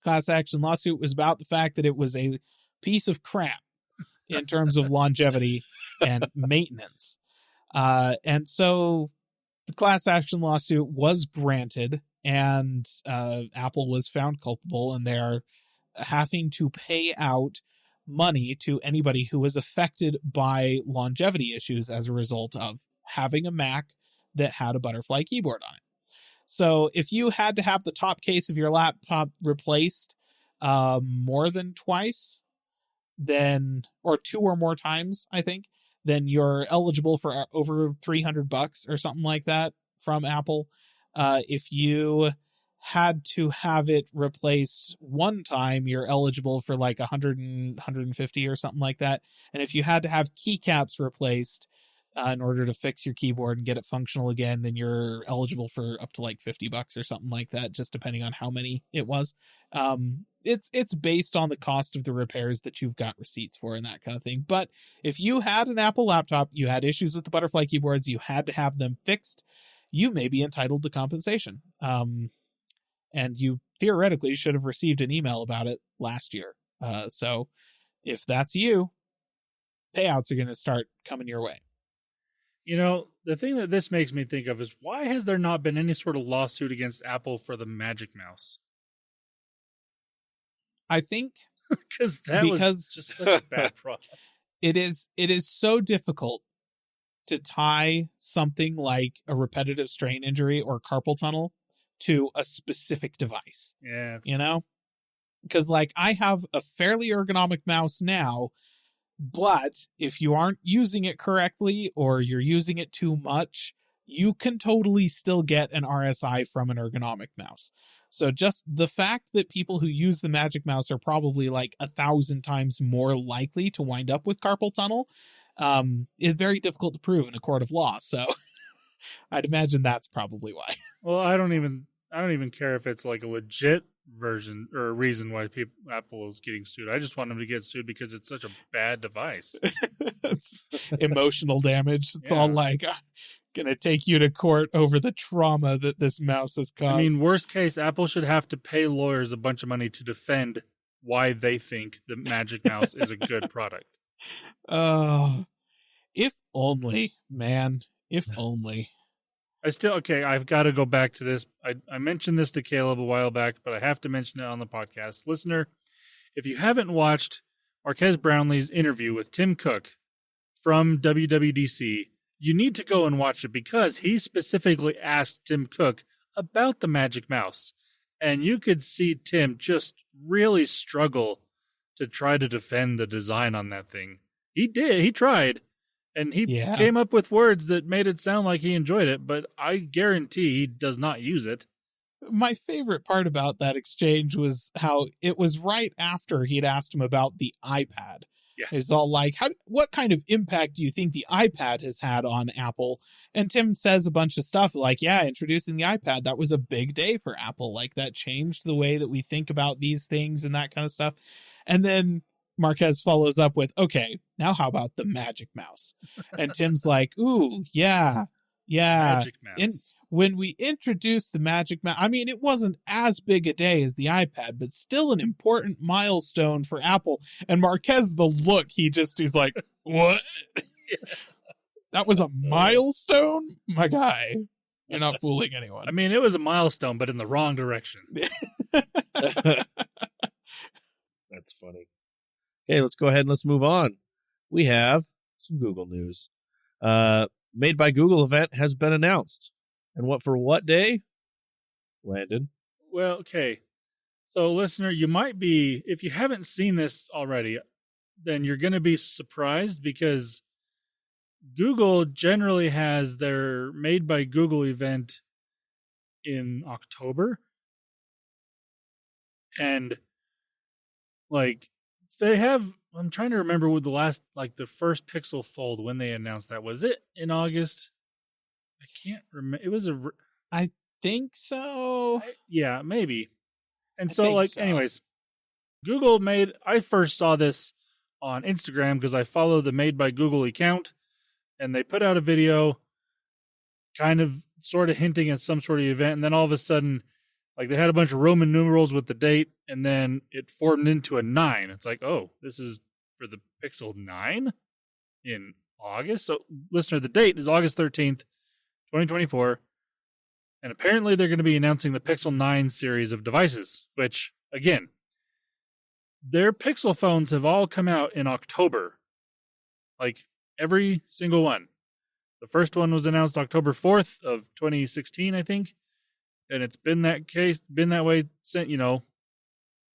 C: Class action lawsuit was about the fact that it was a piece of crap in terms of longevity and maintenance. And so the class action lawsuit was granted, and Apple was found culpable, and they're having to pay out money to anybody who was affected by longevity issues as a result of having a Mac that had a butterfly keyboard on it. So if you had to have the top case of your laptop replaced more than twice, then, or two or more times, I think, then you're eligible for over $300 or something like that from Apple. If you had to have it replaced one time, you're eligible for like 150 or something like that. And if you had to have keycaps replaced in order to fix your keyboard and get it functional again, then you're eligible for up to like $50 or something like that, just depending on how many it was. It's based on the cost of the repairs that you've got receipts for and that kind of thing. But if you had an Apple laptop, you had issues with the butterfly keyboards, you had to have them fixed, you may be entitled to compensation. And you theoretically should have received an email about it last year. So if that's you, payouts are going to start coming your way.
A: You know, the thing that this makes me think of is, why has there not been any sort of lawsuit against Apple for the Magic Mouse?
C: I think
A: because was just such a bad product.
C: It is so difficult to tie something like a repetitive strain injury or carpal tunnel to a specific device.
A: Yeah.
C: You know? Because like I have a fairly ergonomic mouse now, but if you aren't using it correctly or you're using it too much, you can totally still get an RSI from an ergonomic mouse. So just the fact that people who use the Magic Mouse are probably like 1,000 times more likely to wind up with carpal tunnel is very difficult to prove in a court of law. So I'd imagine that's probably why.
A: Well, I don't even care if it's like a legit version or a reason why Apple is getting sued. I just want them to get sued because it's such a bad device.
C: It's emotional damage. It's all like, I'm gonna take you to court over the trauma that this mouse has caused.
A: I mean, worst case, Apple should have to pay lawyers a bunch of money to defend why they think the Magic Mouse is a good product.
C: If only, man. If only.
A: I've got to go back to this. I mentioned this to Caleb a while back, but I have to mention it on the podcast. Listener, if you haven't watched Marquez Brownlee's interview with Tim Cook from WWDC, you need to go and watch it because he specifically asked Tim Cook about the Magic Mouse. And you could see Tim just really struggle to try to defend the design on that thing. He did. He tried. And he came up with words that made it sound like he enjoyed it, but I guarantee he does not use it.
C: My favorite part about that exchange was how it was right after he'd asked him about the iPad.
A: Yeah.
C: It's all like, what kind of impact do you think the iPad has had on Apple? And Tim says a bunch of stuff like, introducing the iPad, that was a big day for Apple. Like, that changed the way that we think about these things and that kind of stuff. And then Marquez follows up with, okay, now how about the Magic Mouse? And Tim's like, ooh, yeah.
A: Magic Mouse.
C: When we introduced the Magic Mouse, I mean, it wasn't as big a day as the iPad, but still an important milestone for Apple. And Marquez, the look, he's like, what? That was a milestone? My guy, you're not fooling anyone.
A: I mean, it was a milestone, but in the wrong direction.
D: That's funny. Okay, let's go ahead and let's move on. We have some Google news. Made by Google event has been announced. And what day? Landon.
A: Well, okay. So, listener, you might be, if you haven't seen this already, then you're going to be surprised because Google generally has their Made by Google event in October. And, like, they have, I'm trying to remember what the first Pixel Fold, when they announced that. Was it in August? I can't remember. It was
C: I think so.
A: Yeah, maybe. And so, anyways, Google I first saw this on Instagram because I follow the Made by Google account, and they put out a video kind of sort of hinting at some sort of event, and then all of a sudden, like, they had a bunch of Roman numerals with the date, and then it formed into a 9. It's like, oh, this is for the Pixel 9 in August? So, listener, the date is August 13th, 2024, and apparently they're going to be announcing the Pixel 9 series of devices, which, again, their Pixel phones have all come out in October. Like, every single one. The first one was announced October 4th of 2016, I think. And it's been that way since,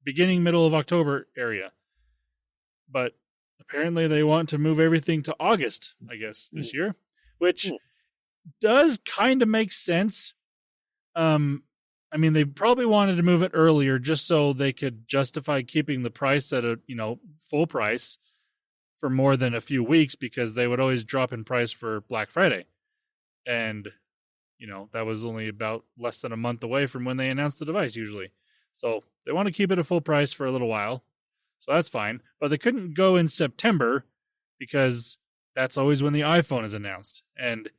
A: beginning, middle of October area. But apparently they want to move everything to August, I guess, this year, which does kind of make sense. I mean, they probably wanted to move it earlier just so they could justify keeping the price at a, full price for more than a few weeks, because they would always drop in price for Black Friday. And that was only about less than a month away from when they announced the device usually. So they want to keep it at full price for a little while. So that's fine. But they couldn't go in September because that's always when the iPhone is announced. And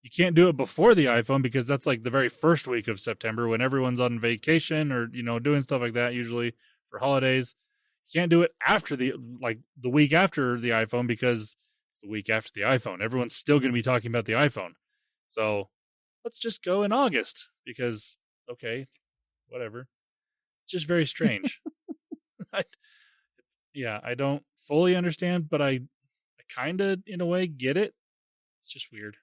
A: you can't do it before the iPhone because that's like the very first week of September when everyone's on vacation or, doing stuff like that usually for holidays. You can't do it after the week after the iPhone because it's the week after the iPhone. Everyone's still going to be talking about the iPhone. So let's just go in August because, okay, whatever. It's just very strange. I don't fully understand, but I kind of, in a way, get it. It's just weird.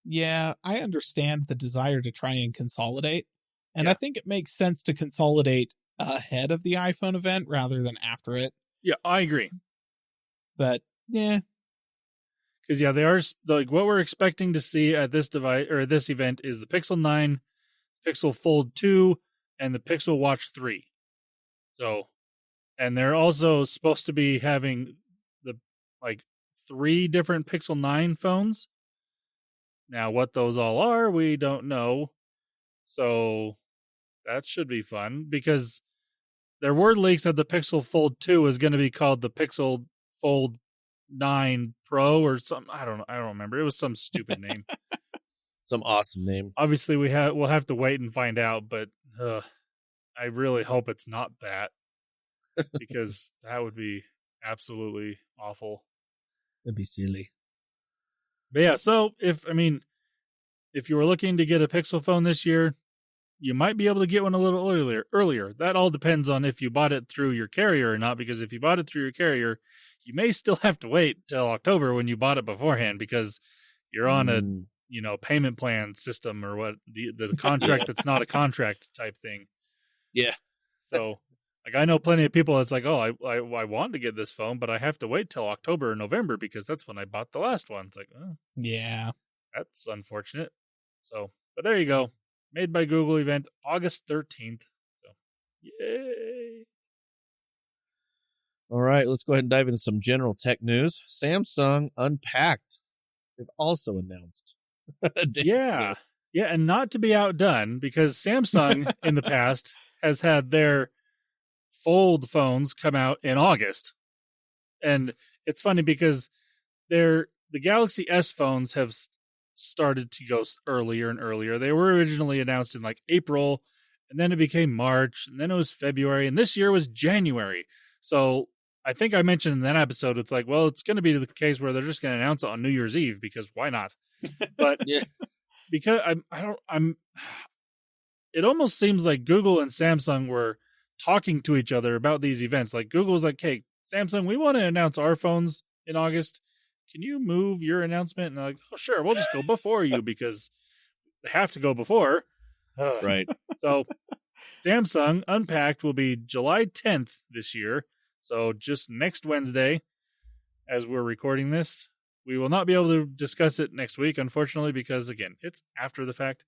C: Yeah, I understand the desire to try and consolidate. And I think it makes sense to consolidate ahead of the iPhone event rather than after it.
A: Yeah, I agree.
C: But, yeah.
A: Because, they are, like, what we're expecting to see at this device or this event is the Pixel 9, Pixel Fold 2, and the Pixel Watch 3. So, and they're also supposed to be having the, 3 different Pixel 9 phones. Now, what those all are, we don't know. So, that should be fun because there were leaks that the Pixel Fold 2 is going to be called the Pixel Fold 9 Pro or something. I don't remember. It was some stupid name.
D: Some awesome name.
A: Obviously, we'll have to wait and find out, but I really hope it's not that because that would be absolutely awful.
D: That'd be silly.
A: But yeah, so if you were looking to get a Pixel phone this year, you might be able to get one a little earlier. That all depends on if you bought it through your carrier or not, because if you bought it through your carrier, you may still have to wait till October when you bought it beforehand because you're on a payment plan system or what the contract that's not a contract type thing.
D: Yeah.
A: So I know plenty of people that's like, oh, I want to get this phone, but I have to wait till October or November because that's when I bought the last one. It's like, oh,
C: yeah,
A: that's unfortunate. So, but there you go. Made by Google event, August 13th. So, yay.
D: All right, let's go ahead and dive into some general tech news. Samsung Unpacked. They've also announced.
A: Yeah, and not to be outdone, because Samsung in the past has had their fold phones come out in August. And it's funny because the Galaxy S phones have started to go earlier and earlier. They were originally announced in like April, and then it became March, and then it was February, and this year was January. So I think I mentioned in that episode, it's like, well, it's going to be the case where they're just going to announce it on New Year's Eve because why not? But
D: Yeah.
A: because it almost seems like Google and Samsung were talking to each other about these events. Like Google was like, hey, Samsung, we want to announce our phones in August. Can you move your announcement? And they're like, oh, sure, we'll just go before you because they have to go before.
D: Right.
A: So Samsung Unpacked will be July 10th this year. So just next Wednesday, as we're recording this. We will not be able to discuss it next week, unfortunately, because, again, it's after the fact.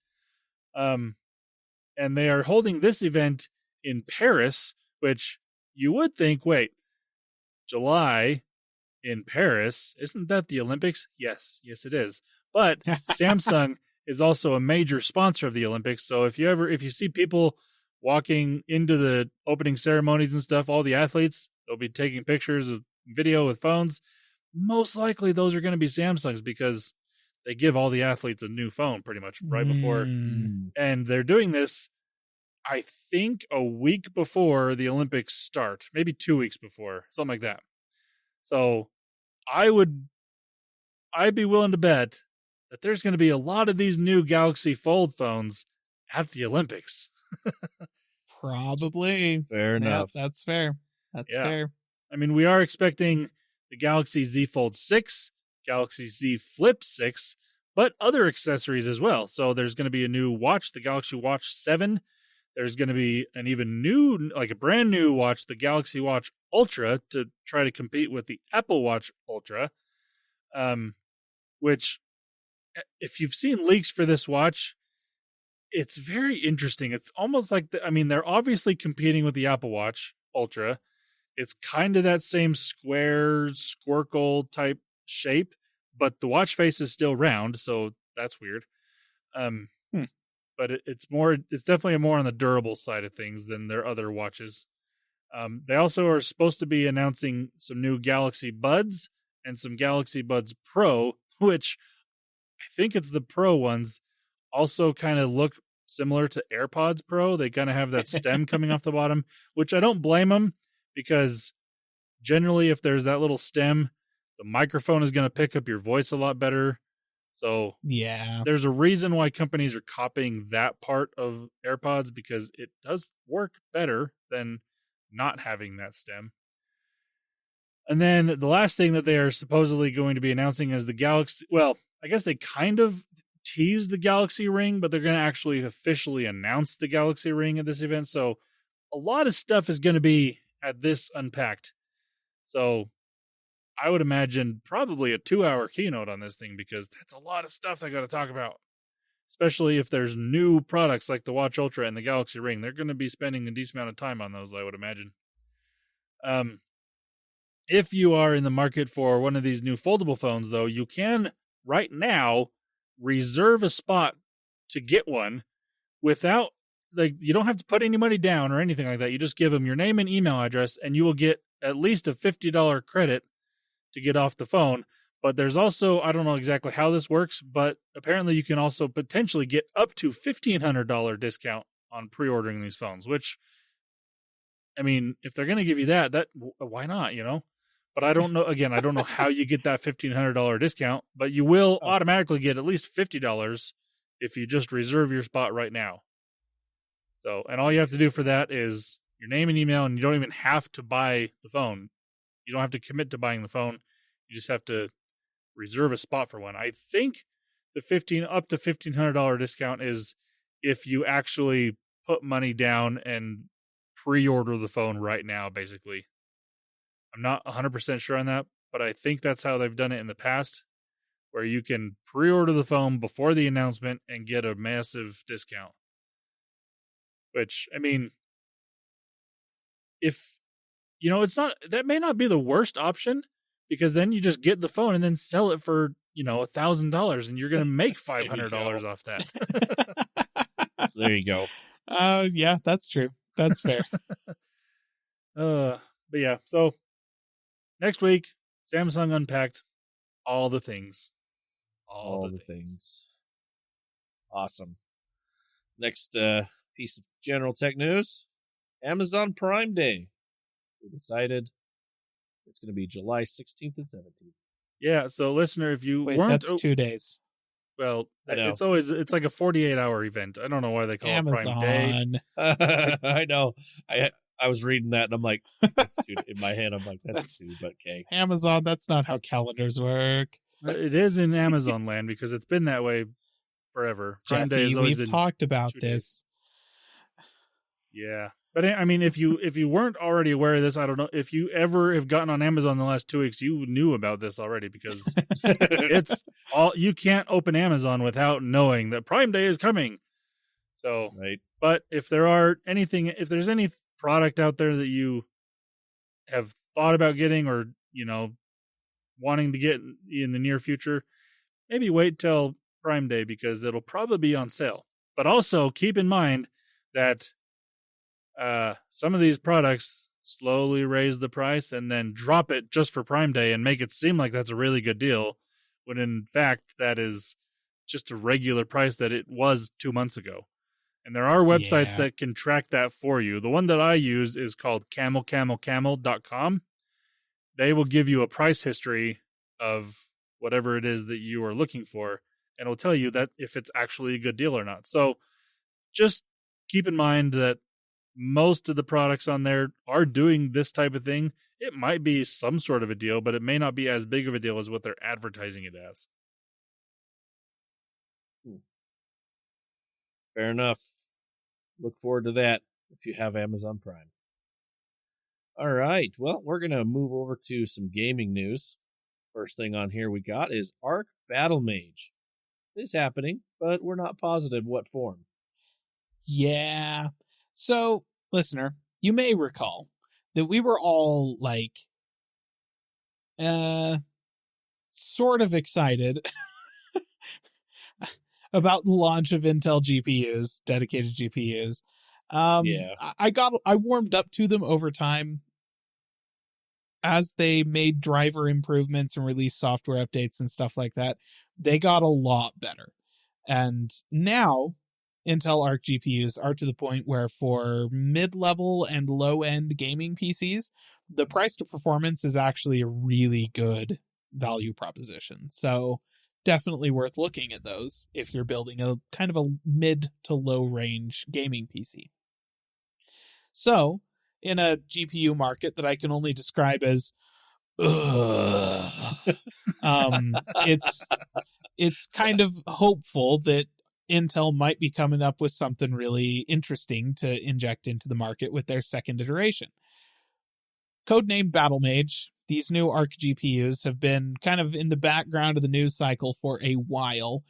A: And they are holding this event in Paris, which you would think, wait, July in Paris, isn't that the Olympics? Yes, it is. But Samsung is also a major sponsor of the Olympics. So if you see people walking into the opening ceremonies and stuff, all the athletes, they'll be taking pictures of video with phones. Most likely those are going to be Samsung's because they give all the athletes a new phone pretty much right before. And they're doing this, I think, a week before the Olympics start, maybe 2 weeks before, something like that. So I'd be willing to bet that there's going to be a lot of these new Galaxy Fold phones at the Olympics.
C: Probably.
D: Fair enough.
C: That's fair. That's fair.
A: I mean, we are expecting the Galaxy Z Fold 6, Galaxy Z Flip 6, but other accessories as well. So there's going to be a new watch, the Galaxy Watch 7. There's going to be an even new, like a brand new watch, the Galaxy Watch Ultra, to try to compete with the Apple Watch Ultra, which, if you've seen leaks for this watch, it's very interesting. It's almost like, they're obviously competing with the Apple Watch Ultra. It's kind of that same square squircle type shape, but the watch face is still round, so that's weird. But it's definitely more on the durable side of things than their other watches. They also are supposed to be announcing some new Galaxy Buds and some Galaxy Buds Pro, which I think it's the Pro ones, also kind of look similar to AirPods Pro. They kind of have that stem coming off the bottom, which I don't blame them, because generally if there's that little stem, the microphone is going to pick up your voice a lot better. So
C: yeah,
A: there's a reason why companies are copying that part of AirPods, because it does work better than not having that stem. And then the last thing that they are supposedly going to be announcing is the Galaxy. Well, I guess they kind of teased the Galaxy Ring, but they're going to actually officially announce the Galaxy Ring at this event. So a lot of stuff is going to be at this Unpacked. So I would imagine probably a 2-hour keynote on this thing, because that's a lot of stuff they got to talk about. Especially if there's new products like the Watch Ultra and the Galaxy Ring. They're going to be spending a decent amount of time on those, I would imagine. If you are in the market for one of these new foldable phones, though, you can right now reserve a spot to get one without, like, you don't have to put any money down or anything like that. You just give them your name and email address, and you will get at least a $50 credit to get off the phone. But there's also, I don't know exactly how this works, but apparently you can also potentially get up to $1,500 discount on pre-ordering these phones, which, I mean, if they're going to give you that, why not, you know? But I don't know, again, I don't know how you get that $1,500 discount, but you will automatically get at least $50 if you just reserve your spot right now. So, and all you have to do for that is your name and email, and you don't even have to buy the phone. You don't have to commit to buying the phone. You just have to reserve a spot for one. I think the up to $1,500 discount is if you actually put money down and pre-order the phone right now, basically. I'm not 100% sure on that, but I think that's how they've done it in the past, where you can pre-order the phone before the announcement and get a massive discount. Which, I mean, if, you know, that may not be the worst option, because then you just get the phone and then sell it for, you know, $1,000, and you're going to make $500 off that.
D: There you go.
C: Yeah, that's true. That's fair.
A: But yeah, so next week, Samsung Unpacked, all the things.
D: All the things. Awesome. Next piece of general tech news, Amazon Prime Day. We decided it's going to be July 16th and 17th.
A: Yeah, so listener, if you
C: Wait,
A: weren't...
C: that's 2 days.
A: Well,
D: I know.
A: it's like a 48-hour event. I don't know why they call it Prime Day.
C: Amazon.
D: I know. I was reading that and I'm like, that's two. In my head, I'm like, that's two, but okay.
C: Amazon, that's not how calendars work.
A: It is in Amazon land because it's been that way forever. Prime Day
C: Jeffy,
A: has always
C: we've
A: been
C: talked about
A: 2
C: this.
A: days. Yeah. But I mean, if you weren't already aware of this, I don't know. If you ever have gotten on Amazon in the last 2 weeks, you knew about this already because it's all, you can't open Amazon without knowing that Prime Day is coming. So,
D: right.
A: But if there's any product out there that you have thought about getting or, wanting to get in the near future, maybe wait till Prime Day because it'll probably be on sale. But also keep in mind that some of these products slowly raise the price and then drop it just for Prime Day and make it seem like that's a really good deal, when in fact that is just a regular price that it was 2 months ago. And there are websites that can track that for you. The one that I use is called camelcamelcamel.com. They will give you a price history of whatever it is that you are looking for, and it'll tell you that if it's actually a good deal or not. So just keep in mind that most of the products on there are doing this type of thing. It might be some sort of a deal, but it may not be as big of a deal as what they're advertising it as.
D: Fair enough. Look forward to that if you have Amazon Prime. All right. Well, we're going to move over to some gaming news. First thing on here we got is Arc Battlemage. It's happening, but we're not positive what form.
C: Yeah. So, listener, you may recall that we were all like, sort of excited about the launch of Intel GPUs, dedicated GPUs. I warmed up to them over time as they made driver improvements and released software updates and stuff like that. They got a lot better. And now Intel Arc GPUs are to the point where for mid-level and low-end gaming PCs, the price to performance is actually a really good value proposition. So definitely worth looking at those if you're building a kind of a mid to low range gaming PC. So, in a GPU market that I can only describe as it's kind of hopeful that Intel might be coming up with something really interesting to inject into the market with their second iteration. Codenamed Battlemage, these new Arc GPUs have been kind of in the background of the news cycle for a while,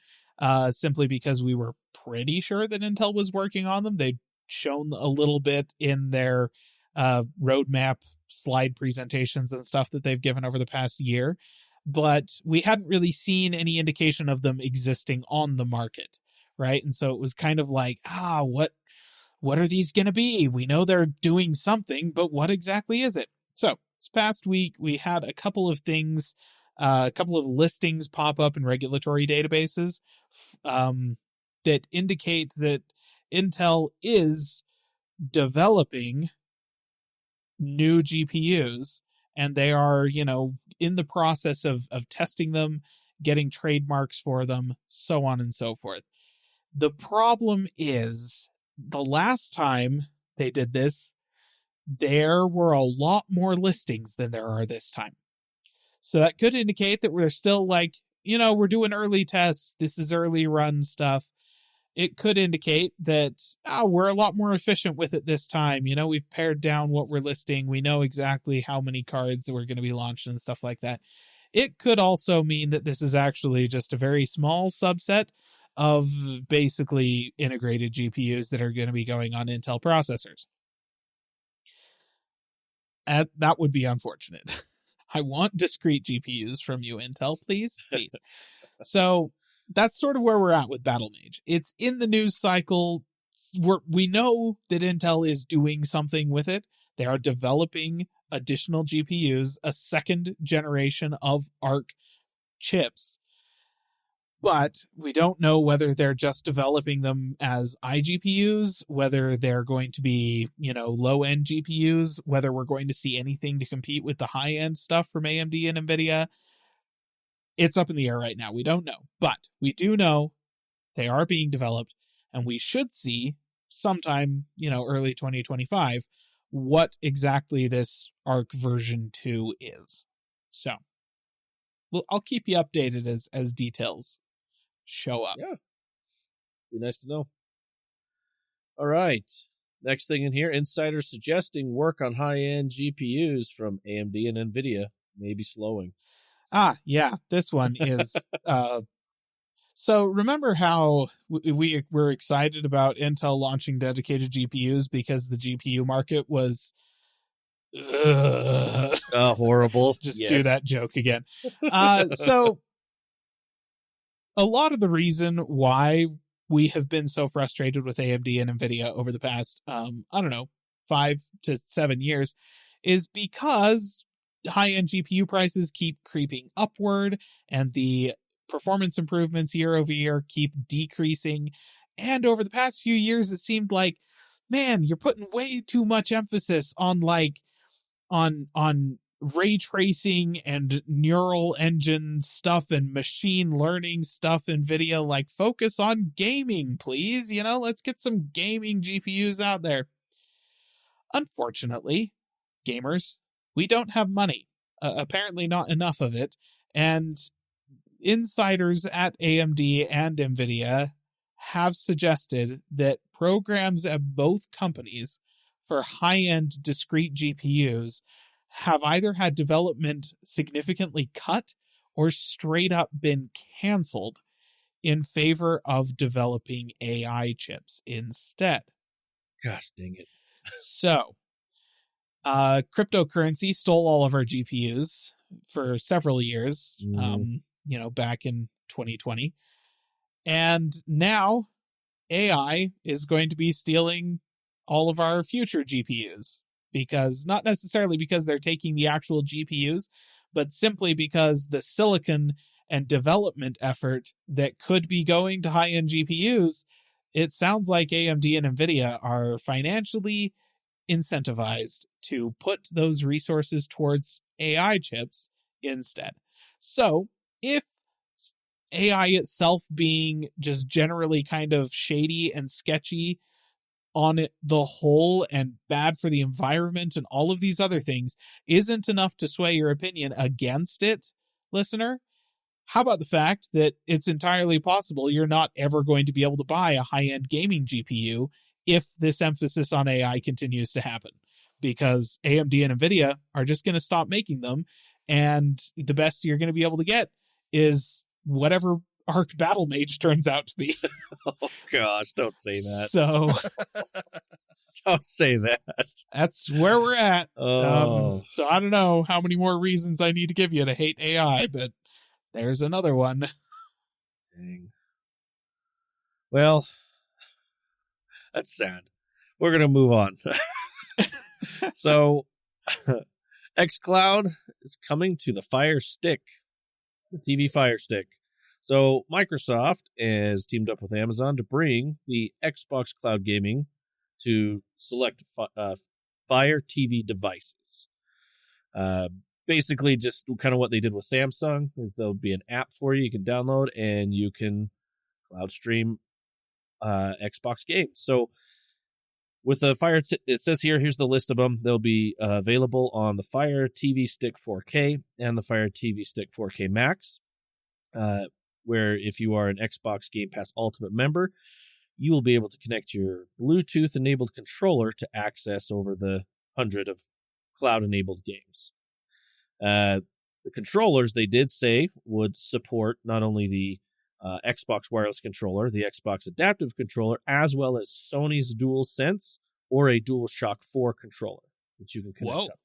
C: simply because we were pretty sure that Intel was working on them. They'd shown a little bit in their roadmap slide presentations and stuff that they've given over the past year, but we hadn't really seen any indication of them existing on the market, right? And so it was kind of like, what are these going to be? We know they're doing something, but what exactly is it? So this past week, we had a couple of things, a couple of listings pop up in regulatory databases that indicate that Intel is developing new GPUs, and they are, in the process of testing them, getting trademarks for them, so on and so forth. The problem is, the last time they did this, there were a lot more listings than there are this time. So that could indicate that we're still like, we're doing early tests. This is early run stuff. It could indicate that we're a lot more efficient with it this time. We've pared down what we're listing. We know exactly how many cards we're going to be launched and stuff like that. It could also mean that this is actually just a very small subset of basically integrated GPUs that are going to be going on Intel processors. And that would be unfortunate. I want discrete GPUs from you, Intel, please. So that's sort of where we're at with Battlemage. It's in the news cycle. We know that Intel is doing something with it. They are developing additional GPUs, a second generation of ARC chips. But we don't know whether they're just developing them as iGPUs, whether they're going to be, low-end GPUs, whether we're going to see anything to compete with the high-end stuff from AMD and NVIDIA. It's up in the air right now. We don't know. But we do know they are being developed, and we should see sometime, early 2025, what exactly this ARC version 2 is. So, I'll keep you updated as details show up.
D: Yeah. Be nice to know. All right. Next thing in here, insiders suggesting work on high-end GPUs from AMD and NVIDIA may be slowing.
C: Yeah. This one is... So remember how we were excited about Intel launching dedicated GPUs because the GPU market was...
D: horrible.
C: Just
D: yes.
C: do that joke again. So a lot of the reason why we have been so frustrated with AMD and NVIDIA over the past, 5 to 7 years is because high-end GPU prices keep creeping upward and the performance improvements year over year keep decreasing. And over the past few years, it seemed like, man, you're putting way too much emphasis on on ray tracing and neural engine stuff and machine learning stuff. NVIDIA, focus on gaming, please. Let's get some gaming GPUs out there. Unfortunately, gamers, we don't have money. Apparently not enough of it. And insiders at AMD and NVIDIA have suggested that programs at both companies for high-end discrete GPUs have either had development significantly cut or straight up been canceled in favor of developing AI chips instead.
D: Gosh dang it.
C: So, cryptocurrency stole all of our GPUs for several years, back in 2020. And now AI is going to be stealing all of our future GPUs. Because not necessarily because they're taking the actual GPUs, but simply because the silicon and development effort that could be going to high-end GPUs, it sounds like AMD and NVIDIA are financially incentivized to put those resources towards AI chips instead. So, if AI itself being just generally kind of shady and sketchy on it the whole and bad for the environment and all of these other things isn't enough to sway your opinion against it, listener, how about the fact that it's entirely possible you're not ever going to be able to buy a high-end gaming GPU if this emphasis on AI continues to happen? Because AMD and NVIDIA are just going to stop making them, and the best you're going to be able to get is whatever ARC Battlemage turns out to be.
D: Oh gosh, don't say that.
C: So
D: don't say that.
C: That's where we're at.
D: Oh.
C: So I don't know how many more reasons I need to give you to hate AI, but there's another one.
D: Dang. Well, that's sad. We're going to move on. So, Xcloud is coming to the Fire Stick, the TV Fire Stick. So Microsoft has teamed up with Amazon to bring the Xbox Cloud Gaming to select Fire TV devices. Basically, just kind of what they did with Samsung is there'll be an app for you can download and you can cloud stream Xbox games. So with the Fire, it says here's the list of them. They'll be available on the Fire TV Stick 4K and the Fire TV Stick 4K Max. Where if you are an Xbox Game Pass Ultimate member, you will be able to connect your Bluetooth-enabled controller to access over the 100 of cloud-enabled games. The controllers, they did say, would support not only the Xbox wireless controller, the Xbox adaptive controller, as well as Sony's DualSense or a DualShock 4 controller that you can connect up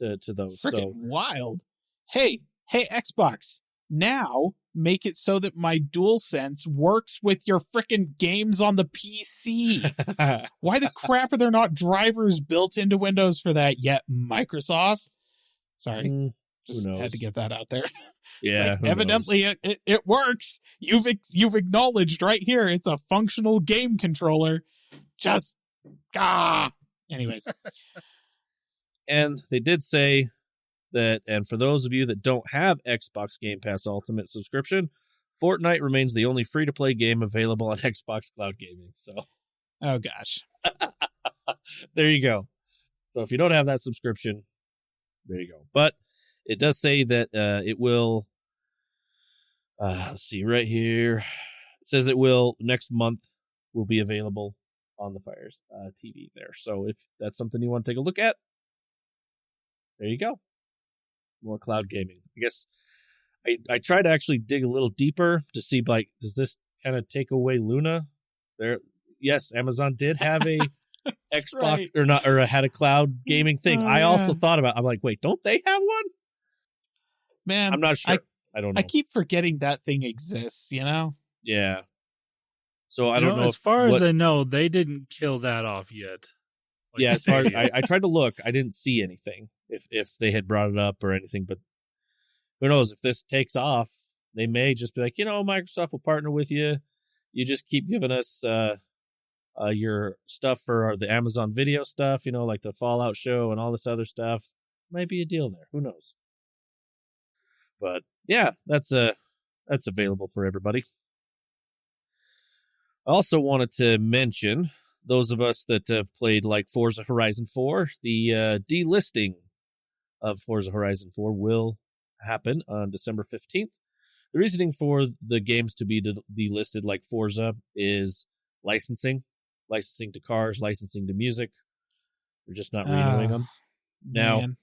D: to those.
C: Frickin' wild. Hey, Xbox. Now, make it so that my DualSense works with your frickin' games on the PC. Why the crap are there not drivers built into Windows for that yet, Microsoft? Sorry, just had to get that out there.
D: Yeah,
C: like, evidently it works. You've acknowledged right here it's a functional game controller. Just anyways.
D: And they did say that, and for those of you that don't have Xbox Game Pass Ultimate subscription, Fortnite remains the only free-to-play game available on Xbox Cloud Gaming. So,
C: oh gosh,
D: there you go. So if you don't have that subscription, there you go. But it does say that it will. Let's see right here. It says it will next month will be available on the Fire TV there. So if that's something you want to take a look at, there you go. More cloud gaming. I guess I tried to actually dig a little deeper to see, like, does this kind of take away Luna? There, yes, Amazon did have a Xbox
C: right.
D: or had a cloud gaming thing. I also thought about. I'm like, wait, don't they have one?
C: Man,
D: I'm not sure. I don't know.
C: I keep forgetting that thing exists. You know?
D: Yeah. So I don't know.
A: As far as I know, they didn't kill that off yet.
D: Like, yeah, as far as I tried to look, I didn't see anything if they had brought it up or anything. But who knows, if this takes off, they may just be like, Microsoft will partner with you. You just keep giving us your stuff for the Amazon Video stuff, like the Fallout show and all this other stuff. Might be a deal there. Who knows? But yeah, that's available for everybody. I also wanted to mention those of us that have played like Forza Horizon 4, the delisting of Forza Horizon 4 will happen on December 15th. The reasoning for the games to be delisted like Forza is licensing to cars, licensing to music. They're just not renewing them. Now,
C: man.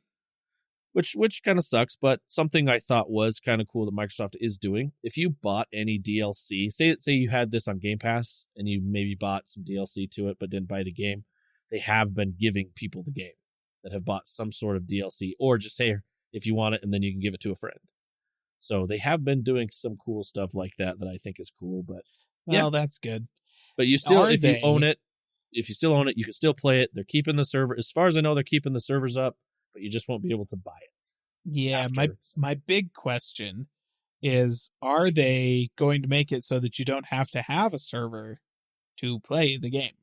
D: which kind of sucks, but something I thought was kind of cool that Microsoft is doing. If you bought any DLC, say you had this on Game Pass and you maybe bought some DLC to it but didn't buy the game, they have been giving people the game that have bought some sort of DLC, or just say if you want it and then you can give it to a friend. So they have been doing some cool stuff like that I think is cool. But
C: well, that's good.
D: But you still, you own it, if you still own it, you can still play it. They're keeping the server. As far as I know, they're keeping the servers up, but you just won't be able to buy it.
C: Yeah, my big question is, are they going to make it so that you don't have to have a server to play the game?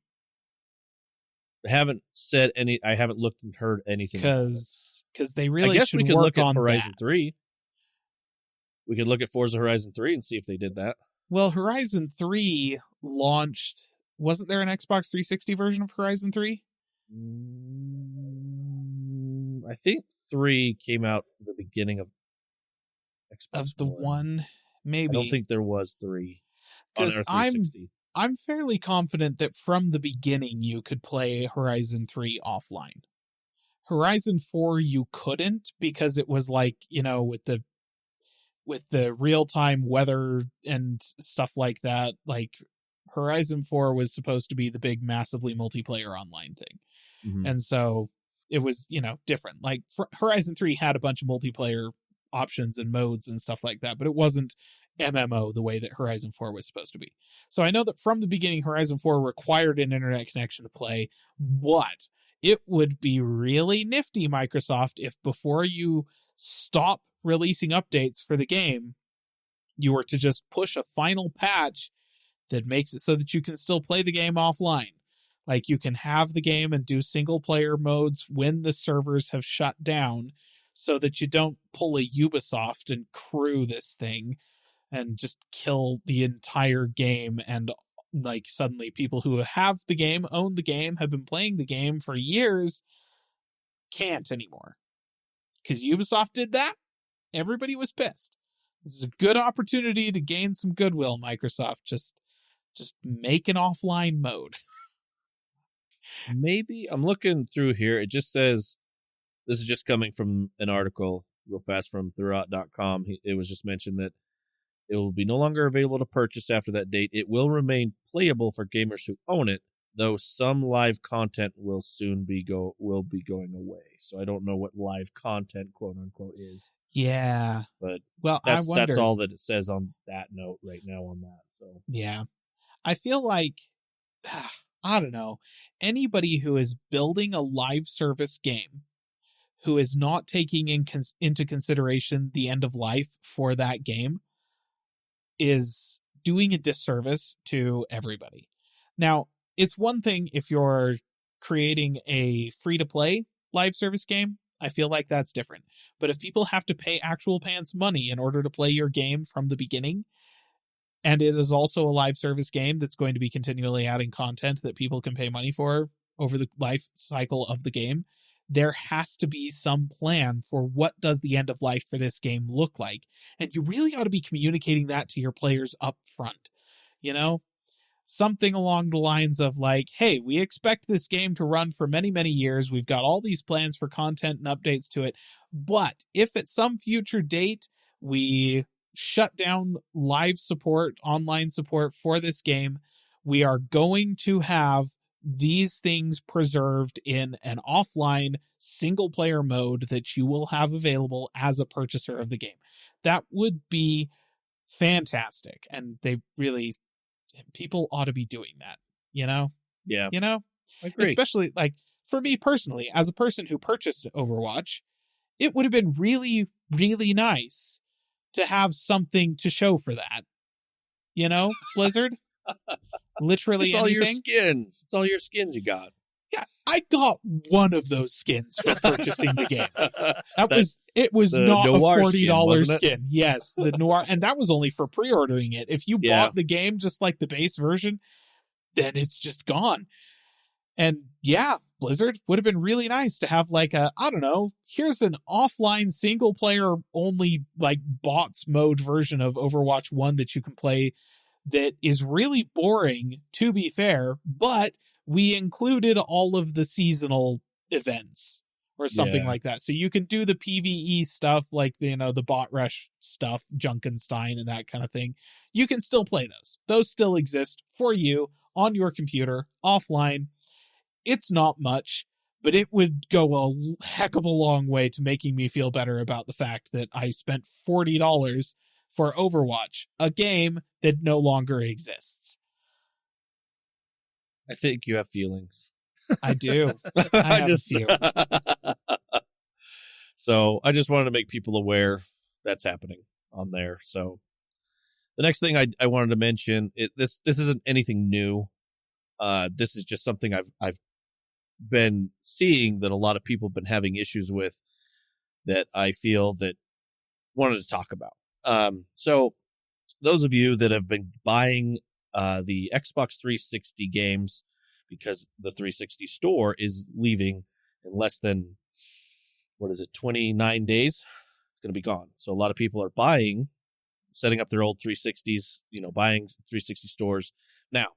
D: I haven't said any. I haven't looked and heard anything.
C: Because they really
D: I guess
C: should
D: we could
C: work
D: look at
C: on
D: Horizon
C: that.
D: 3. We could look at Forza Horizon 3 and see if they did that.
C: Well, Horizon 3 launched. Wasn't there an Xbox 360 version of Horizon 3?
D: I think 3 came out at the beginning of Xbox
C: of the one, maybe.
D: I don't think there was 3
C: because
D: on our 360.
C: I'm fairly confident that from the beginning you could play Horizon 3 offline. Horizon 4 you couldn't, because it was like, with the real-time weather and stuff like that. Like, Horizon 4 was supposed to be the big massively multiplayer online thing.
D: Mm-hmm.
C: And so it was, different. Like, Horizon 3 had a bunch of multiplayer options and modes and stuff like that, but it wasn't MMO the way that Horizon 4 was supposed to be. So I know that from the beginning, Horizon 4 required an internet connection to play, but it would be really nifty, Microsoft, if before you stop releasing updates for the game, you were to just push a final patch that makes it so that you can still play the game offline. Like, you can have the game and do single player modes when the servers have shut down, so that you don't pull a Ubisoft and crew this thing and just kill the entire game. And like, suddenly people who have the game, own the game, have been playing the game for years, can't anymore. Because Ubisoft did that, everybody was pissed. This is a good opportunity to gain some goodwill, Microsoft. Just make an offline mode.
D: Maybe I'm looking through here. It just says, this is just coming from an article real fast from throughout.com. It was just mentioned that it will be no longer available to purchase after that date. It will remain playable for gamers who own it, though some live content will soon be going away. So I don't know what live content, quote unquote, is.
C: Yeah.
D: But
C: Well, I wonder.
D: That's all that it says on that note right now on that. So
C: Yeah. I feel like, I don't know, anybody who is building a live service game who is not taking into consideration the end of life for that game is doing a disservice to everybody. Now, it's one thing if you're creating a free-to-play live service game. I feel like that's different. But if people have to pay actual pants money in order to play your game from the beginning, and it is also a live service game that's going to be continually adding content that people can pay money for over the life cycle of the game, there has to be some plan for what does the end of life for this game look like. And you really ought to be communicating that to your players up front. You know, something along the lines of like, hey, we expect this game to run for many, many years. We've got all these plans for content and updates to it. But if at some future date we shut down live support, online support for this game, we are going to have these things preserved in an offline single player mode that you will have available as a purchaser of the game. That would be fantastic. And people ought to be doing that, you know?
D: yeah,
C: You know?
D: I agree.
C: Especially like for me personally, as a person who purchased Overwatch, it would have been really, really nice to have something to show for that. You know, Blizzard? Literally
D: It's all
C: anything.
D: your skins. It's all your skins you got.
C: Yeah, I got one of those skins for purchasing the game. It was
D: the
C: not a
D: Noir
C: $40
D: skin.
C: skin. Yes, the Noir, and that was only for pre-ordering it. If you bought the game just like the base version, then it's just gone. And yeah, Blizzard would have been really nice to have like I don't know, here's an offline single player only like bots mode version of Overwatch 1 that you can play that is really boring, to be fair, but we included all of the seasonal events or something like that. So you can do the PvE stuff like, you know, the bot rush stuff, Junkenstein and that kind of thing. You can still play those. Those still exist for you on your computer, offline. It's not much, but it would go a heck of a long way to making me feel better about the fact that I spent $40 for Overwatch, a game that no longer exists.
D: I think you have feelings.
C: I do. I have a few.
D: So I just wanted to make people aware that's happening on there. So the next thing I wanted to mention, this isn't anything new. This is just something I've been seeing that a lot of people have been having issues with that I feel that wanted to talk about. So those of you that have been buying the Xbox 360 games, because the 360 store is leaving in less than, 29 days? It's going to be gone. So a lot of people are setting up their old 360s, buying 360 stores. Now,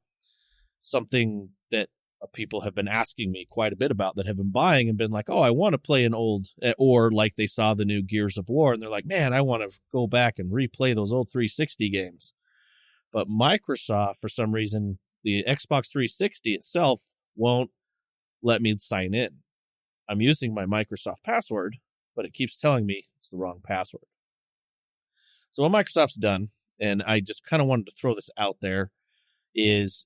D: something that people have been asking me quite a bit about that have been buying and been like, oh, I want to play an old, or like they saw the new Gears of War and they're like, man, I want to go back and replay those old 360 games. But Microsoft, for some reason, the Xbox 360 itself won't let me sign in. I'm using my Microsoft password, but it keeps telling me it's the wrong password. So what Microsoft's done, and I just kind of wanted to throw this out there, is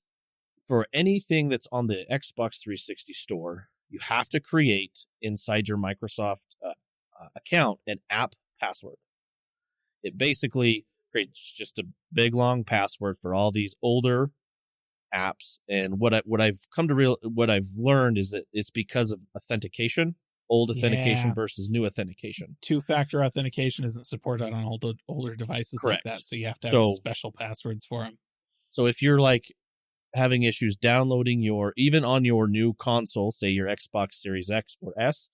D: for anything that's on the Xbox 360 store, you have to create inside your Microsoft account an app password. It basically creates just a big long password for all these older apps. And what I've learned is that it's because of authentication, old authentication versus new authentication.
C: Two-factor authentication isn't supported on older devices.
D: Correct.
C: Like that, so you have to have special passwords for them.
D: So if you're like having issues downloading even on your new console, say your Xbox Series X or S,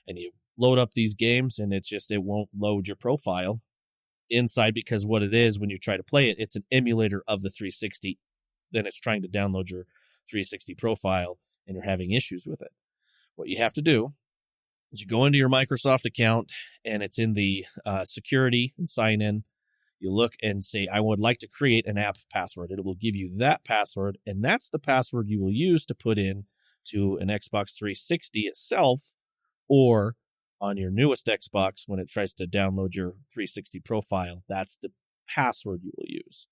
D: and you load up these games and it won't load your profile inside, because what it is when you try to play it, it's an emulator of the 360. Then it's trying to download your 360 profile and you're having issues with it. What you have to do is you go into your Microsoft account and it's in the security and sign in. You look and say, I would like to create an app password. It will give you that password, and that's the password you will use to put in to an Xbox 360 itself or on your newest Xbox, when it tries to download your 360 profile, that's the password you will use.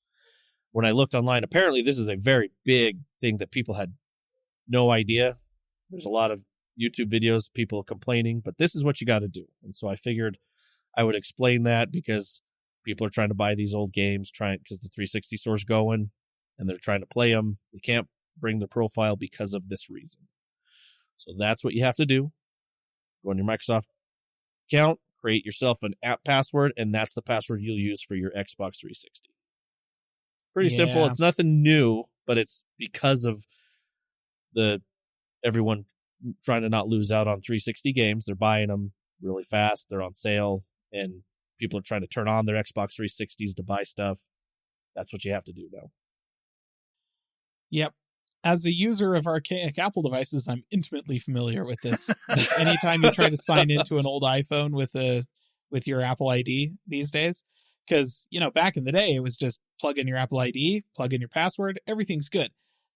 D: When I looked online, apparently this is a very big thing that people had no idea. There's a lot of YouTube videos, people complaining, but this is what you got to do. And so I figured I would explain that because people are trying to buy these old games, because the 360 store's going, and they're trying to play them. They can't bring the profile because of this reason. So that's what you have to do. Go on your Microsoft account, create yourself an app password, and that's the password you'll use for your Xbox 360. Pretty simple. It's nothing new, but it's because of everyone trying to not lose out on 360 games. They're buying them really fast. They're on sale, and people are trying to turn on their Xbox 360s to buy stuff. That's what you have to do now.
C: Yep. As a user of archaic Apple devices, I'm intimately familiar with this. Anytime you try to sign into an old iPhone with your Apple ID these days, because, back in the day, it was just plug in your Apple ID, plug in your password, everything's good.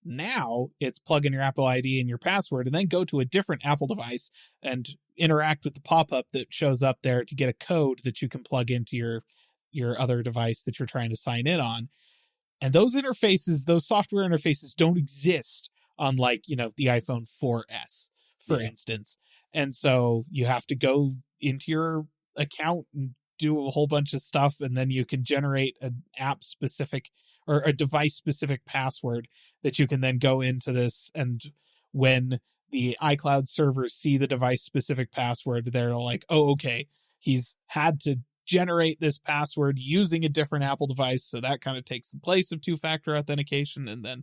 C: Now it's plug in your Apple ID and your password, and then go to a different Apple device and interact with the pop-up that shows up there to get a code that you can plug into your other device that you're trying to sign in on. And those interfaces, those software interfaces don't exist on the iPhone 4S, for instance. And so you have to go into your account and do a whole bunch of stuff, and then you can generate an app-specific or a device-specific password that you can then go into this. And when the iCloud servers see the device-specific password, they're like, oh, okay, he's had to generate this password using a different Apple device, so that kind of takes the place of two-factor authentication, and then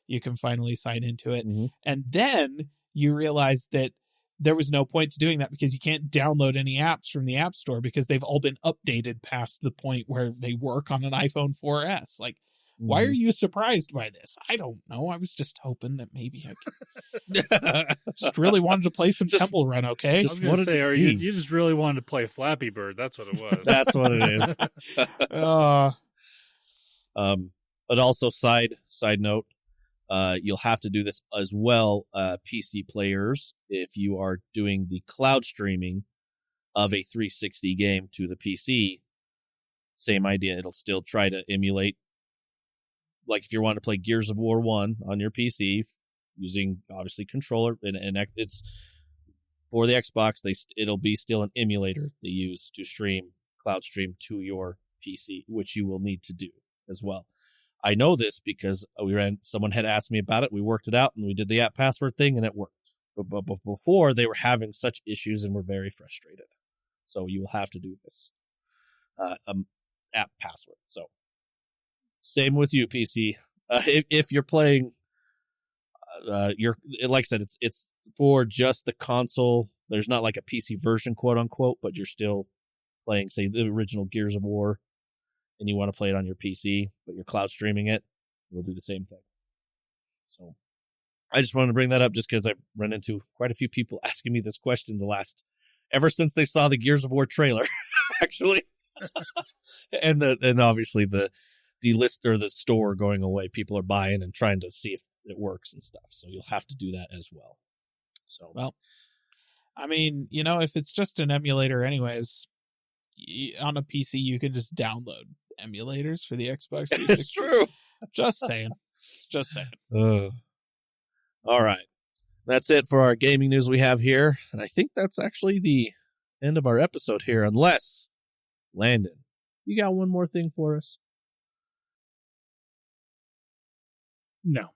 C: you can finally sign into it.
D: Mm-hmm.
C: And then you realize that there was no point to doing that because you can't download any apps from the App Store because they've all been updated past the point where they work on an iPhone 4S. Like, why are you surprised by this? I don't know. I was just hoping that maybe I could. Just really wanted to play some Temple Run, okay?
A: I was going to say, you just really wanted to play Flappy Bird. That's what it was.
D: That's what it is. But also, side note, you'll have to do this as well, PC players, if you are doing the cloud streaming of a 360 game to the PC. Same idea. It'll still try to emulate. Like if you want to play Gears of War 1 on your PC using obviously controller, and it's for the Xbox, it'll be still an emulator they use to cloud stream to your PC, which you will need to do as well. I know this because someone had asked me about it. We worked it out and we did the app password thing and it worked. But before they were having such issues and were very frustrated. So you will have to do this app password. So same with you, PC. If you're playing, like I said, it's for just the console. There's not like a PC version, quote unquote, but you're still playing, say, the original Gears of War, and you want to play it on your PC, but you're cloud streaming it. It'll do the same thing. So I just wanted to bring that up just because I've run into quite a few people asking me this question ever since they saw the Gears of War trailer, actually, and obviously the list or the store going away. People are buying and trying to see if it works and stuff. So you'll have to do that as well. So,
C: well, I mean, if it's just an emulator anyways, on a PC, you can just download emulators for the Xbox 360.
D: It's true.
C: Just saying.
D: All right. That's it for our gaming news we have here. And I think that's actually the end of our episode here, unless, Landon, you got one more thing for us?
A: No.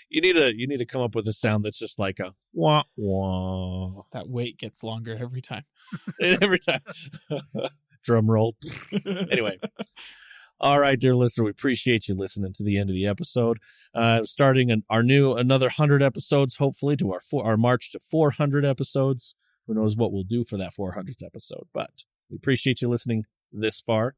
D: You need to come up with a sound that's just like a wah wah.
C: That wait gets longer every time.
D: Every time. Drum roll. Anyway. All right, dear listener, we appreciate you listening to the end of the episode. Starting another 100 episodes, hopefully, to our march to 400 episodes. Who knows what we'll do for that 400th episode, but we appreciate you listening this far.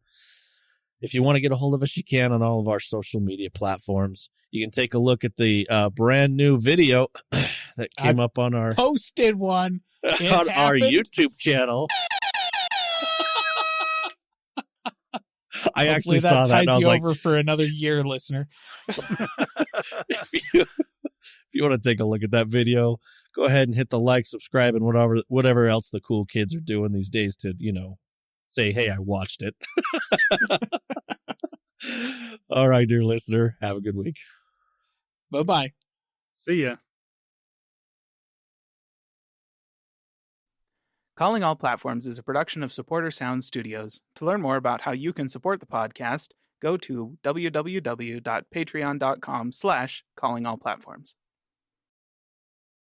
D: If you want to get a hold of us, you can on all of our social media platforms. You can take a look at the brand new video that came up on our
C: posted one
D: on our YouTube channel. I actually saw that.
C: Tides you over for another year, listener.
D: If you want to take a look at that video, go ahead and hit the like, subscribe, and whatever else the cool kids are doing these days to, say, hey, I watched it. All right, dear listener, have a good week.
C: Bye-bye.
A: See ya.
E: Calling All Platforms is a production of Supporter Sound Studios. To learn more about how you can support the podcast, go to www.patreon.com/callingallplatforms.